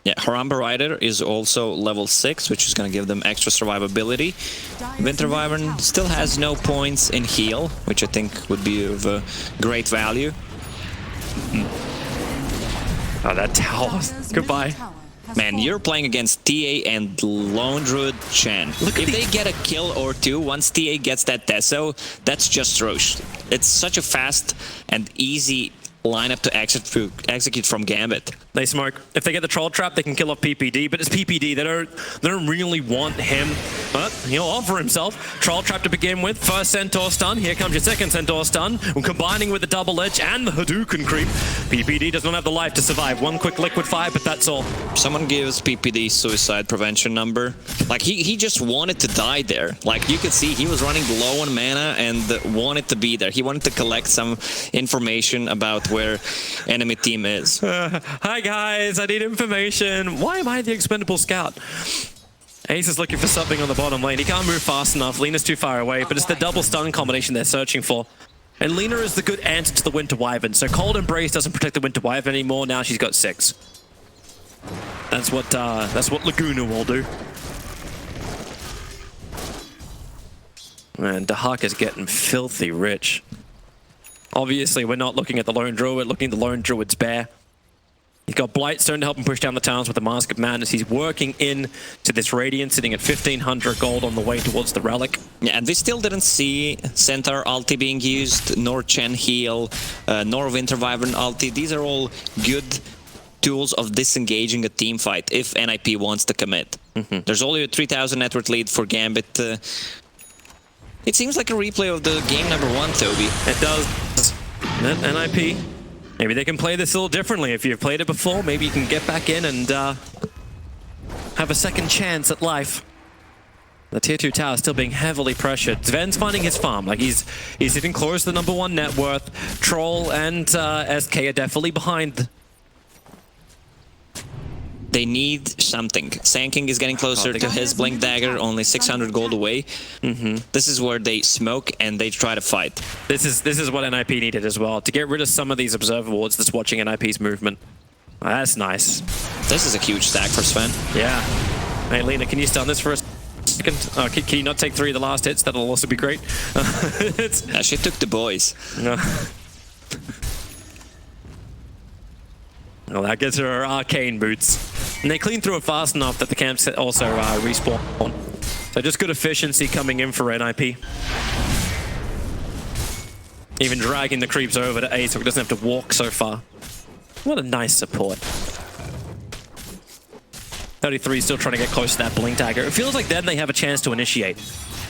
Yeah, Haramba Rider is also level 6, which is going to give them extra survivability. Winter Wyvern still has no points in heal, which I think would be of great value. Oh, that tower. Goodbye. Man, you're playing against TA and Lone Druid Chen. Look, if they get a kill or 2, once TA gets that Teso, that's just Roche. It's such a fast and easy lineup to execute from Gambit. They smoke. If they get the troll trap, they can kill off PPD, but it's PPD. They don't really want him, but he'll offer himself. Troll trap to begin with. First Centaur stun. Here comes your second Centaur stun. And combining with the double edge and the Hadouken creep, PPD does not have the life to survive. One quick liquid fire, but that's all. Someone gives PPD suicide prevention number. Like, he just wanted to die there. Like, you could see he was running low on mana and wanted to be there. He wanted to collect some information about where enemy team is. Hi guys, I need information. Why am I the expendable scout? Ace is looking for something on the bottom lane. He can't move fast enough. Lina's too far away, but it's the double stun combination they're searching for. And Lina is the good answer to the Winter Wyvern. So Cold Embrace doesn't protect the Winter Wyvern anymore. Now she's got 6. That's what Laguna will do. And the Hawk is getting filthy rich. Obviously, we're not looking at the Lone Druid, we're looking at the Lone Druid's bear. He's got Blightstone to help him push down the towns with the Mask of Madness. He's working in to this Radiant, sitting at 1,500 gold on the way towards the Relic. Yeah, and we still didn't see Centaur ulti being used, nor Chen heal, nor Winter Wyvern ulti. These are all good tools of disengaging a team fight if NiP wants to commit. There's only a 3,000 net worth lead for Gambit. It seems like a replay of the game number 1, Toby. It does. And NiP, maybe they can play this a little differently. If you've played it before, maybe you can get back in and have a second chance at life. The tier 2 tower is still being heavily pressured. Sven's finding his farm. Like, he's hitting close to the number 1 net worth. Troll and SK are definitely behind. They need something. Sand King is getting closer to his Blink Dagger, only 600 gold away. This is where they smoke and they try to fight. This is what NiP needed as well, to get rid of some of these observer wards that's watching NiP's movement. That's nice. This is a huge stack for Sven. Yeah. Hey, Lena, can you stun this for a second? Can you not take 3 of the last hits? That'll also be great. She took the boys. No. Well, that gets her arcane boots. And they clean through it fast enough that the camps also respawn. So just good efficiency coming in for NiP. Even dragging the creeps over to A so he doesn't have to walk so far. What a nice support. 33 still trying to get close to that Blink Dagger. It feels like then they have a chance to initiate.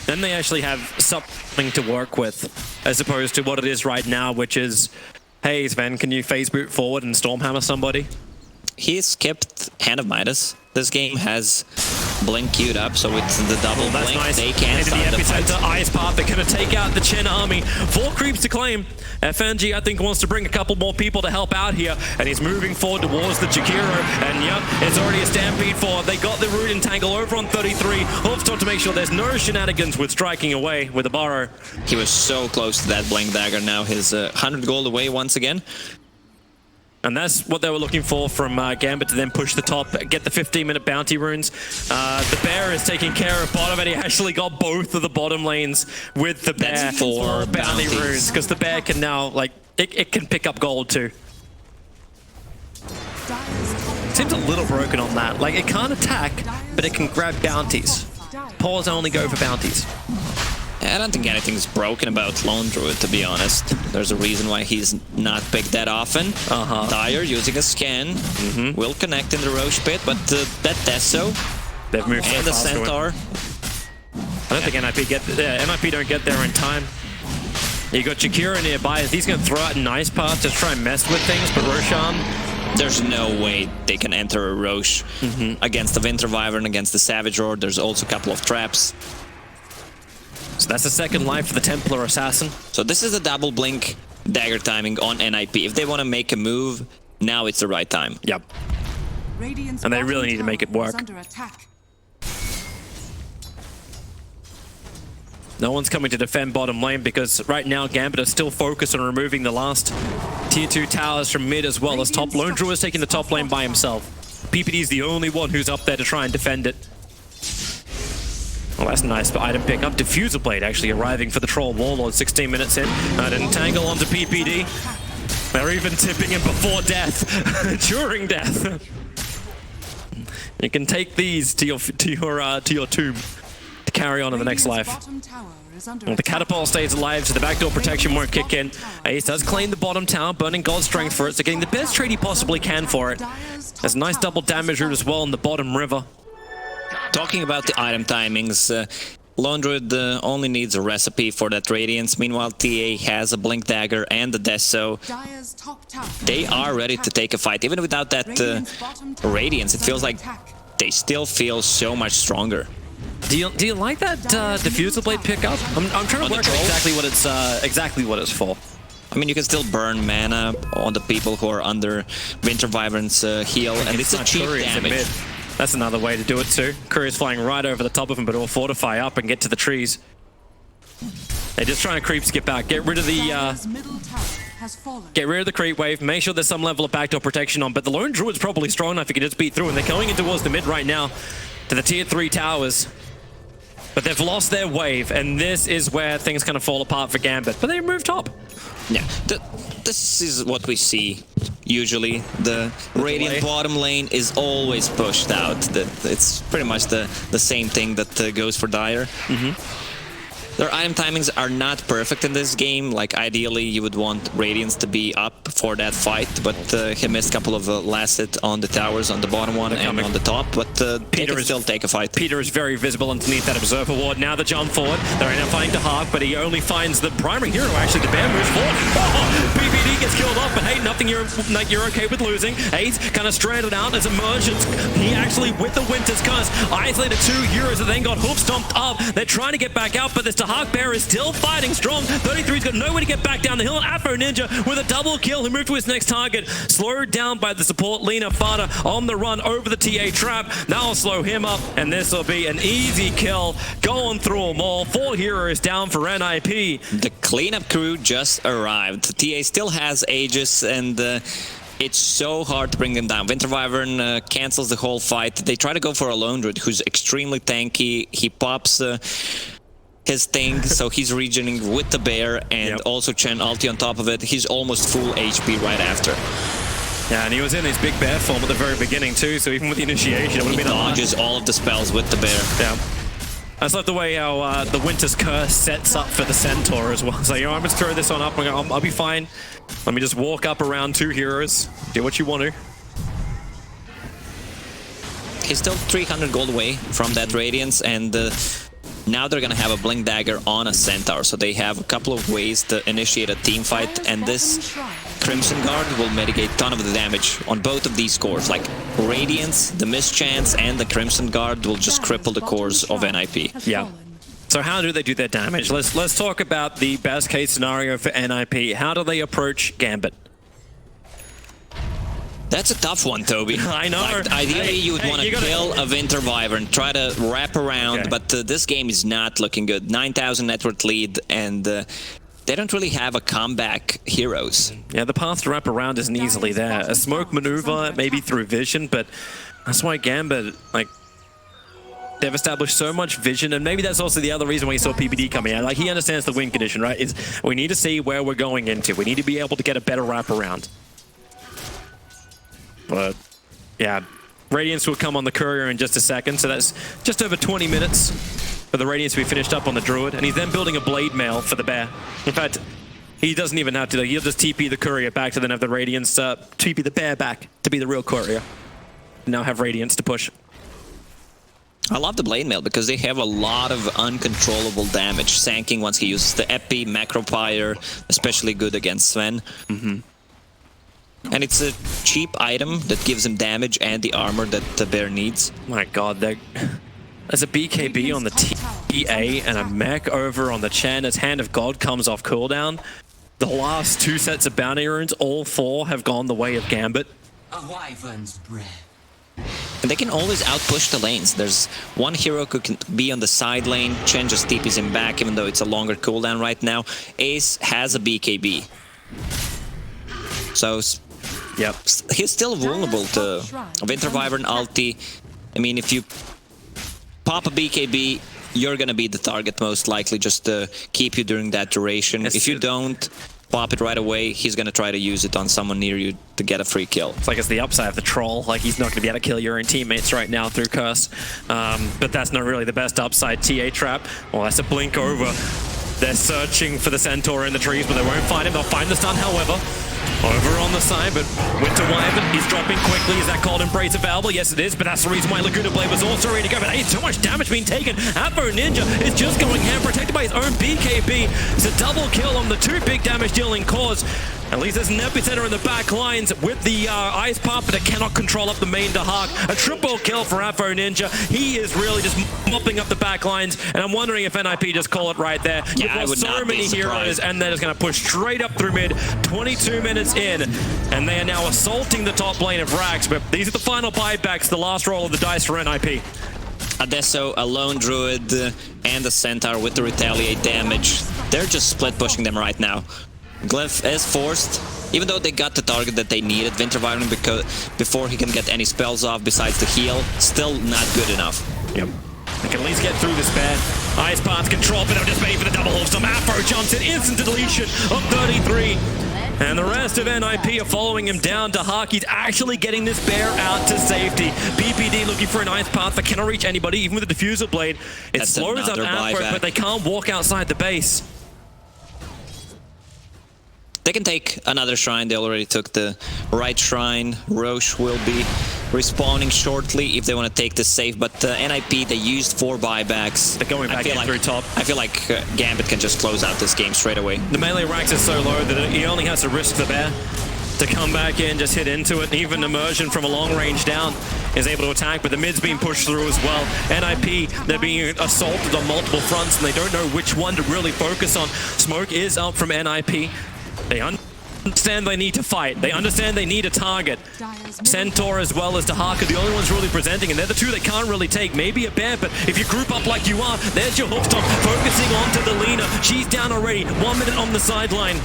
Then they actually have something to work with, as opposed to what it is right now, which is, hey, Sven, can you phase boot forward and Stormhammer somebody? He skipped Hand of Midas. This game has Blink queued up, so it's the double Blink. Nice. They can't Into start the the fight. epicenter, Ice Path. They're going to take out the Chen army. 4 creeps to claim. FNG, I think, wants to bring a couple more people to help out here, and he's moving forward towards the Jakiro. And yep, it's already a stampede forward. They got the root entangle over on 33. Hoofstone to make sure there's no shenanigans with striking away with the Burrow. He was so close to that Blink Dagger. Now his 100 gold away once again. And that's what they were looking for from Gambit, to then push the top, get the 15-minute bounty runes. The Bear is taking care of bottom, and he actually got both of the bottom lanes with the Bear. That's 4 bounty bounties. runes, because the Bear can now, like, it can pick up gold too. Seems a little broken on that. Like, it can't attack, but it can grab bounties. Paws only go for bounties. I don't think anything's broken about Lone Druid, to be honest. There's a reason why he's not picked that often. Dire using a scan will connect in the Roche pit, but that Deso They've moved so and the fast to it. Centaur. I don't think NiP don't get there in time. You got Jakiro nearby. He's going to throw out a nice path to try and mess with things, but Roshan, There's no way they can enter a Roche against the Winter Wyvern, against the Savage Roar. There's also a couple of traps. so that's the second life for the Templar Assassin. So this is a double Blink Dagger timing on NiP. If they want to make a move, now it's the right time. Yep. Radiant's And they bottom really need to make it tower is work. under attack. No one's coming to defend bottom lane because right now Gambit is still focused on removing the last tier 2 towers from mid as well as top. Lone Druid is taking the top lane by himself. PPD is the only one who's up there to try and defend it. Well, that's a nice item pick up. Diffuser Blade actually arriving for the Troll Warlord 16 minutes in. An entangle onto PPD. They're even tipping him before death, during death. You can take these to your tomb to carry on to the next life. Well, the catapult stays alive, so the backdoor protection won't kick in. Ace does claim the bottom tower, burning God's strength for it, so getting the best trade he possibly can for it. There's a nice double damage route as well in the bottom river. Talking about the item timings, Lone Druid only needs a recipe for that Radiance. Meanwhile, TA has a Blink Dagger and the Deso. They are ready to take a fight. Even without that Radiance, it feels like they still feel so much stronger. Do you like that Diffuser Blade pickup? I'm trying to work out exactly what it's for. I mean, you can still burn mana on the people who are under Winter Wyvern's heal, and it's a cheap damage. That's another way to do it too. Courier's flying right over the top of him, but it'll fortify up and get to the trees. They're just trying to creep skip out. Get rid of the creep wave. Make sure there's some level of backdoor protection on. But the Lone Druid's probably strong enough he can just beat through, and they're going in towards the mid right now to the tier 3 towers. But they've lost their wave, and this is where things kind of fall apart for Gambit. But they moved top. Yeah, this is what we see usually. The Radiant bottom lane is always pushed out. It's pretty much the same thing that goes for Dire. Their item timings are not perfect in this game. Like, ideally, you would want Radiance to be up for that fight, but he missed a couple of last hit on the towers, on the bottom one and on the top, but they can still take a fight. Peter is very visible underneath that Observer Ward. Now the jump forward. They're identifying to Hark, but he only finds the primary hero, actually. The Bear moves forward. Oh, PPD gets killed off, but hey, nothing you're okay with losing. Ace kind of stranded out as Emergence. He actually, with the Winter's Curse, isolated 2 heroes that then got hoof stomped up. They're trying to get back out, but this Dahak Bear is still fighting strong. 33's got nowhere to get back down the hill. And Afro Ninja with a double kill. He moved to his next target. Slowed down by the support. Lina Fada on the run over the TA trap. That'll slow him up. And this will be an easy kill. Going through them all. 4 heroes down for NiP. The cleanup crew just arrived. TA still has Aegis, and it's so hard to bring them down. Winter Wyvern cancels the whole fight. They try to go for a Lone Druid who's extremely tanky. He pops his thing, so he's regening with the bear, and also Chen ulti on top of it. He's almost full HP right after. Yeah, and he was in his big bear form at the very beginning too, so even with the initiation, it would have been dodges all of the spells with the bear. Yeah. I just love the way how the Winter's Curse sets up for the Centaur as well. So, you know, I'm just throw this on up, I'll be fine. Let me just walk up around 2 heroes, do what you want to. He's still 300 gold away from that Radiance, and now they're gonna have a Blink Dagger on a Centaur, so they have a couple of ways to initiate a team fight, and this Crimson Guard will mitigate a ton of the damage on both of these cores. Like Radiance, the Mischance, and the Crimson Guard will just cripple the cores of NiP. Yeah. So how do they do their damage? Let's talk about the best case scenario for NiP. How do they approach Gambit? That's a tough one, Toby. I know. Like, ideally, you would want to kill a Winter Wyvern, try to wrap around, but this game is not looking good. 9,000 net worth lead, and they don't really have a comeback heroes. Yeah, the path to wrap around isn't easily there. A smoke maneuver, maybe through vision, but that's why Gambit, like, they've established so much vision, and maybe that's also the other reason why you saw PPD coming out. Like, he understands the win condition, right? Is we need to see where we're going into. We need to be able to get a better wraparound. But, yeah, Radiance will come on the Courier in just a second, so that's just over 20 minutes for the Radiance to be finished up on the Druid, and he's then building a Blade Mail for the Bear. In fact, he doesn't even have to, he'll just TP the Courier back to then have the Radiance TP the Bear back to be the real Courier. Now have Radiance to push. I love the Blade Mail because they have a lot of uncontrollable damage. Sanking once he uses the Epi, Macropire, especially good against Sven. And it's a cheap item that gives him damage and the armor that the bear needs. My god, there's a BKB on the TA and a mech over on the Chen as Hand of God comes off cooldown. The last 2 sets of bounty runes, all 4 have gone the way of Gambit. A wyvern's breath. And they can always outpush the lanes. There's one hero who can be on the side lane. Chen just TPs him back, even though it's a longer cooldown right now. Ace has a BKB. So, yep, he's still vulnerable to Winter Wyvern ulti. I mean, if you pop a BKB, you're gonna be the target most likely, just to keep you during that duration. If you don't pop it right away, he's gonna try to use it on someone near you to get a free kill. It's like it's the upside of the troll. Like, he's not gonna be able to kill your own teammates right now through Curse. But that's not really the best upside. TA trap. Well, that's a blink over. They're searching for the Centaur in the trees, but they won't find him. They'll find the stun, however. Over on the side, but Winter Wyvern, he's dropping quickly. Is that called Embrace available? Yes, it is, but that's the reason why Laguna Blade was also ready to go. But hey, so much damage being taken. Afro Ninja is just going hand protected by his own BKB. It's a double kill on the 2 big damage dealing cores. At least there's an epicenter in the back lines with the Ice Pop, but it cannot control up the main Dahak. A triple kill for Afro Ninja. He is really just mopping up the back lines, and I'm wondering if NiP just call it right there. Yeah, I would so not many be heroes, and they're just going to push straight up through mid. 22 minutes in, and they are now assaulting the top lane of Rax, but these are the final buybacks, the last roll of the dice for NiP. Adesso, a Lone Druid, and a Centaur with the retaliate damage. They're just split pushing them right now. Glyph is forced, even though they got the target that they needed, Winter Wyvern, because before he can get any spells off besides the heal, still not good enough. Yep. They can at least get through this bad. Ice Path's control, but they're just waiting for the double hold. Some Afro jumps in, instant deletion of 33. And the rest of NiP are following him down. Dahaki's actually getting this bear out to safety. PPD looking for an Ice Path that cannot reach anybody, even with the Diffuser Blade. It slows up Afro, but they can't walk outside the base. They can take another shrine. They already took the right shrine. Roche will be respawning shortly if they want to take this safe, but NiP, they used 4 buybacks. They're going back in through top. I feel like Gambit can just close out this game straight away. The melee Rax is so low that he only has to risk the bear. to come back in, just hit into it. Even Immersion from a long range down is able to attack, but the mid's being pushed through as well. NiP, they're being assaulted on multiple fronts, and they don't know which one to really focus on. Smoke is up from NiP. They understand they need to fight. They understand they need a target. Centaur as well as Dahaka, the only ones really presenting, and they're the two they can't really take. Maybe a bear, but if you group up like you are, there's your Hookstop focusing onto the Lina. She's down already. 1 minute on the sideline.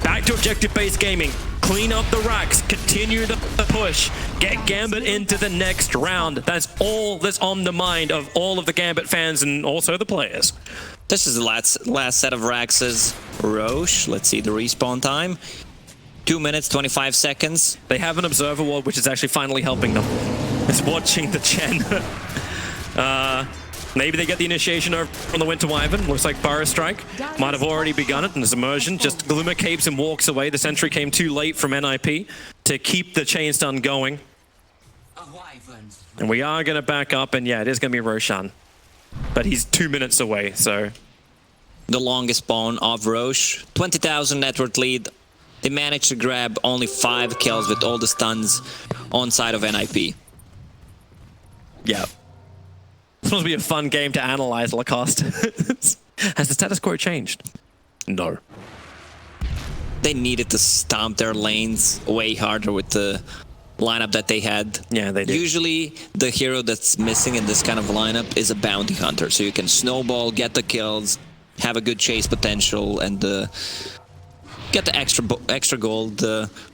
Back to objective-based gaming. Clean up the racks. Continue the push. Get Gambit into the next round. That's all that's on the mind of all of the Gambit fans and also the players. This is the last set of racks is Roche. Let's see the respawn time. 2 minutes, 25 seconds. They have an observer ward, which is actually finally helping them. It's watching the Chen. Maybe they get the initiation over from the Winter Wyvern. Looks like Burrow Strike might have already begun it, and his Immersion just Glimmer capes and walks away. The sentry came too late from NiP to keep the chain stun going. And we are going to back up, and yeah, it is going to be Roshan. But he's 2 minutes away, so... The longest spawn of Roche. 20,000 net worth lead. They managed to grab only 5 kills with all the stuns on side of NiP. Yeah. This must be a fun game to analyze, Lacoste. Has the status quo changed? No. They needed to stomp their lanes way harder with the lineup that they had. Yeah, they did. Usually, the hero that's missing in this kind of lineup is a bounty hunter. So you can snowball, get the kills, have a good chase potential, and get the extra gold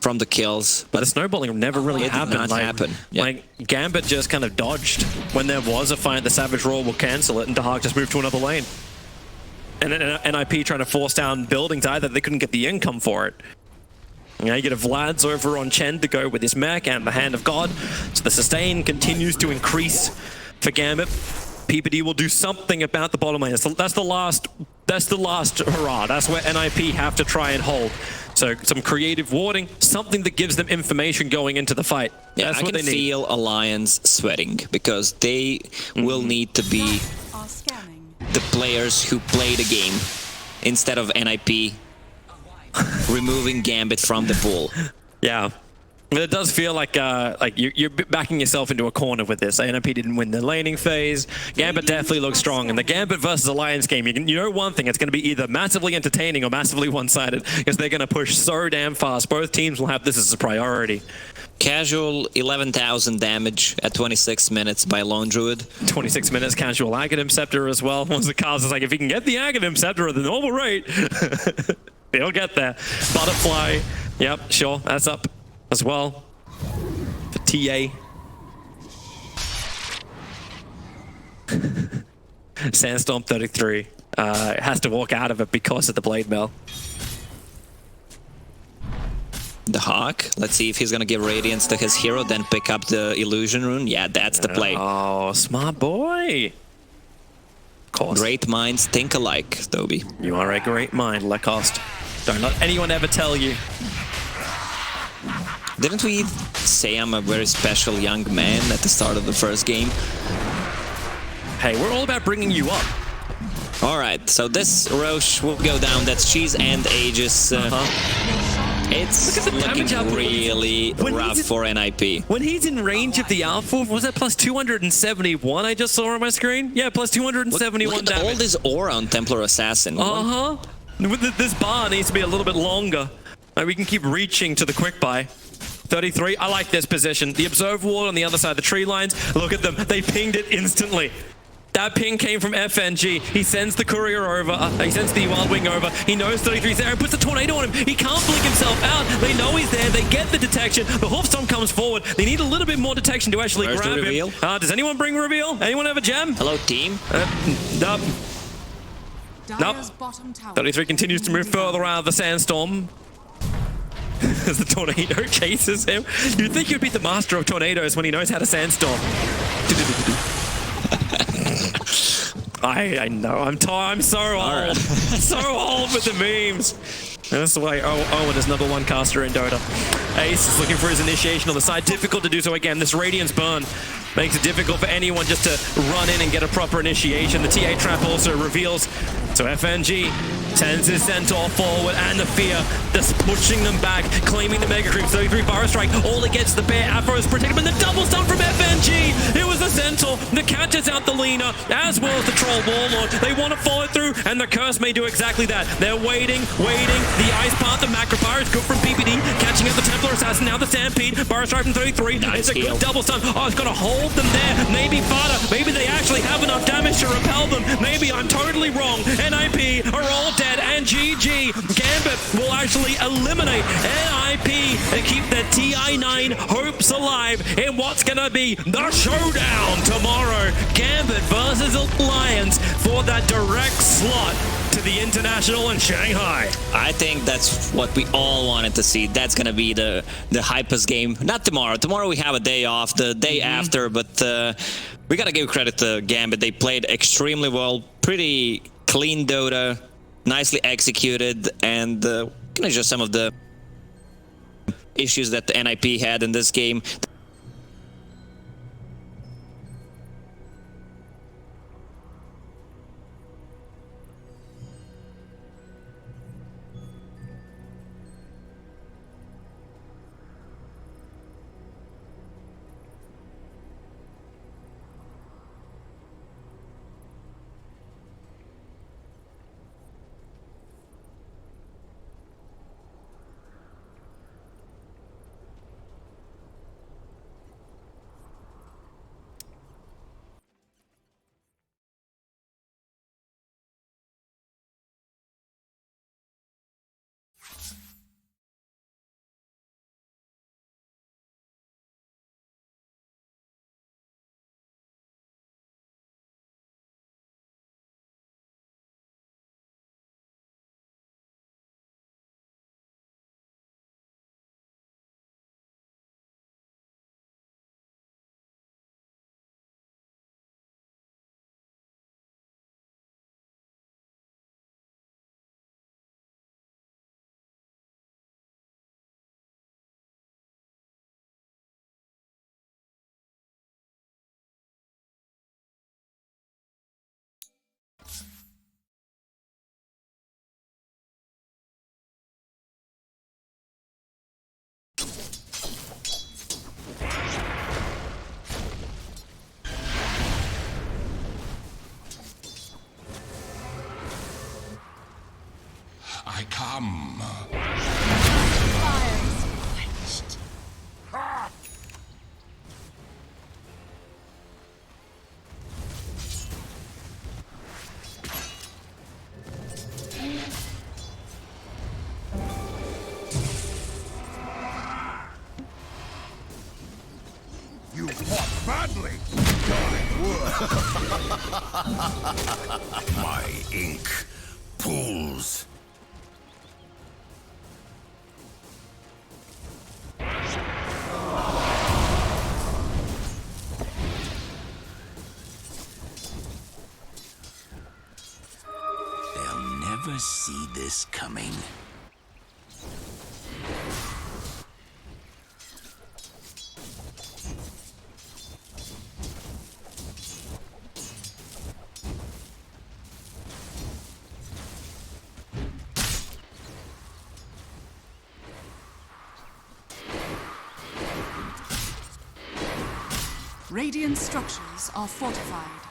from the kills. But the snowballing never really happened. Like Gambit just kind of dodged. When there was a fight, the Savage Roar will cancel it, and Dahak just moved to another lane. And NiP trying to force down buildings either. They couldn't get the income for it. You get a Vlad's over on Chen to go with his mech and the Hand of God. So the sustain continues to increase for Gambit. PPD will do something about the bottom lane. That's the last hurrah. That's where NiP have to try and hold. So some creative warding, something that gives them information going into the fight. Yeah, That's what they need. I can feel Alliance sweating because they will need to be the players who play the game instead of NiP removing Gambit from the pool. Yeah. But it does feel like you're backing yourself into a corner with this. NiP didn't win the laning phase. Gambit definitely looks strong. And the Gambit versus Alliance game, you know one thing, it's going to be either massively entertaining or massively one-sided because they're going to push so damn fast. Both teams will have this as a priority. Casual 11,000 damage at 26 minutes by Lone Druid. 26 minutes casual Aghanim Scepter as well. Once the cast is like, if he can get the Aghanim Scepter at the normal rate, he'll get there. Butterfly, yep, sure, that's up as well for TA. Sandstorm 33 has to walk out of it because of the Blade Mail. The Hawk. Let's see if he's gonna give Radiance to his hero, then pick up the Illusion Rune. Yeah, that's the play. Oh, smart boy. Of course. Great minds think alike, Toby. You are a great mind, Lacoste. Don't let anyone ever tell you. Didn't we say I'm a very special young man at the start of the first game? Hey, we're all about bringing you up. Alright, so this Roche will go down. That's Cheese and Aegis. It's looking really rough for NiP. When he's in range of the Alpha, was that plus 271 I just saw on my screen? Yeah, plus 271 look at damage. all this aura on Templar Assassin. This bar needs to be a little bit longer. Like, we can keep reaching to the quick buy. 33, I like this position. The Observe Ward on the other side of the tree lines. Look at them, they pinged it instantly. That ping came from FNG. He sends the courier over. He sends the Wild Wing over. He knows 33's there and puts a tornado on him. He can't blink himself out. They know he's there. They get the detection. The Hoofstorm comes forward. They need a little bit more detection to actually Where's grab the reveal? him. Does anyone bring reveal? Anyone have a gem? Hello, team. Nope. Nope. 33 continues to move further out of the sandstorm. As the tornado chases him. You'd think you'd beat the master of tornadoes when he knows how to sandstorm. I know. I'm so old. So old with the memes. And that's why Owen is number 1 caster in Dota. Ace is looking for his initiation on the side. Difficult to do so again. This Radiance burn makes it difficult for anyone just to run in and get a proper initiation. The TA trap also reveals. So FNG Sends his Centaur forward, and the fear that's pushing them back, claiming the Mega Creep. 33 Burrow Strike, all he gets the bear. Afro is protected, and the double stun from FNG. It was the Centaur that catches out the Lina, as well as the Troll Warlord. They want to follow through, and the Curse may do exactly that. They're waiting. The Ice Path of Macropyre is good from PPD, catching out the Templar Assassin, now the Stampede. Burrow Strike from 33. Nice it's a heal. good double stun. Oh, it's going to hold them there. Maybe Fada. Maybe they actually have enough damage to repel them. Maybe I'm totally wrong. NiP are all dead, and GG. Gambit will actually eliminate NiP and keep their TI9 hopes alive in what's going to be the showdown tomorrow. Gambit versus Alliance for that direct slot to the International in Shanghai. I think that's what we all wanted to see. That's going to be the hypest game. Not tomorrow. Tomorrow we have a day off, the day after, but we got to give credit to Gambit. They played extremely well. Pretty clean Dota, nicely executed, and just some of the issues that the NiP had in this game. I come. You fought badly. My ink pools. They'll never see this coming. Radiant structures are fortified.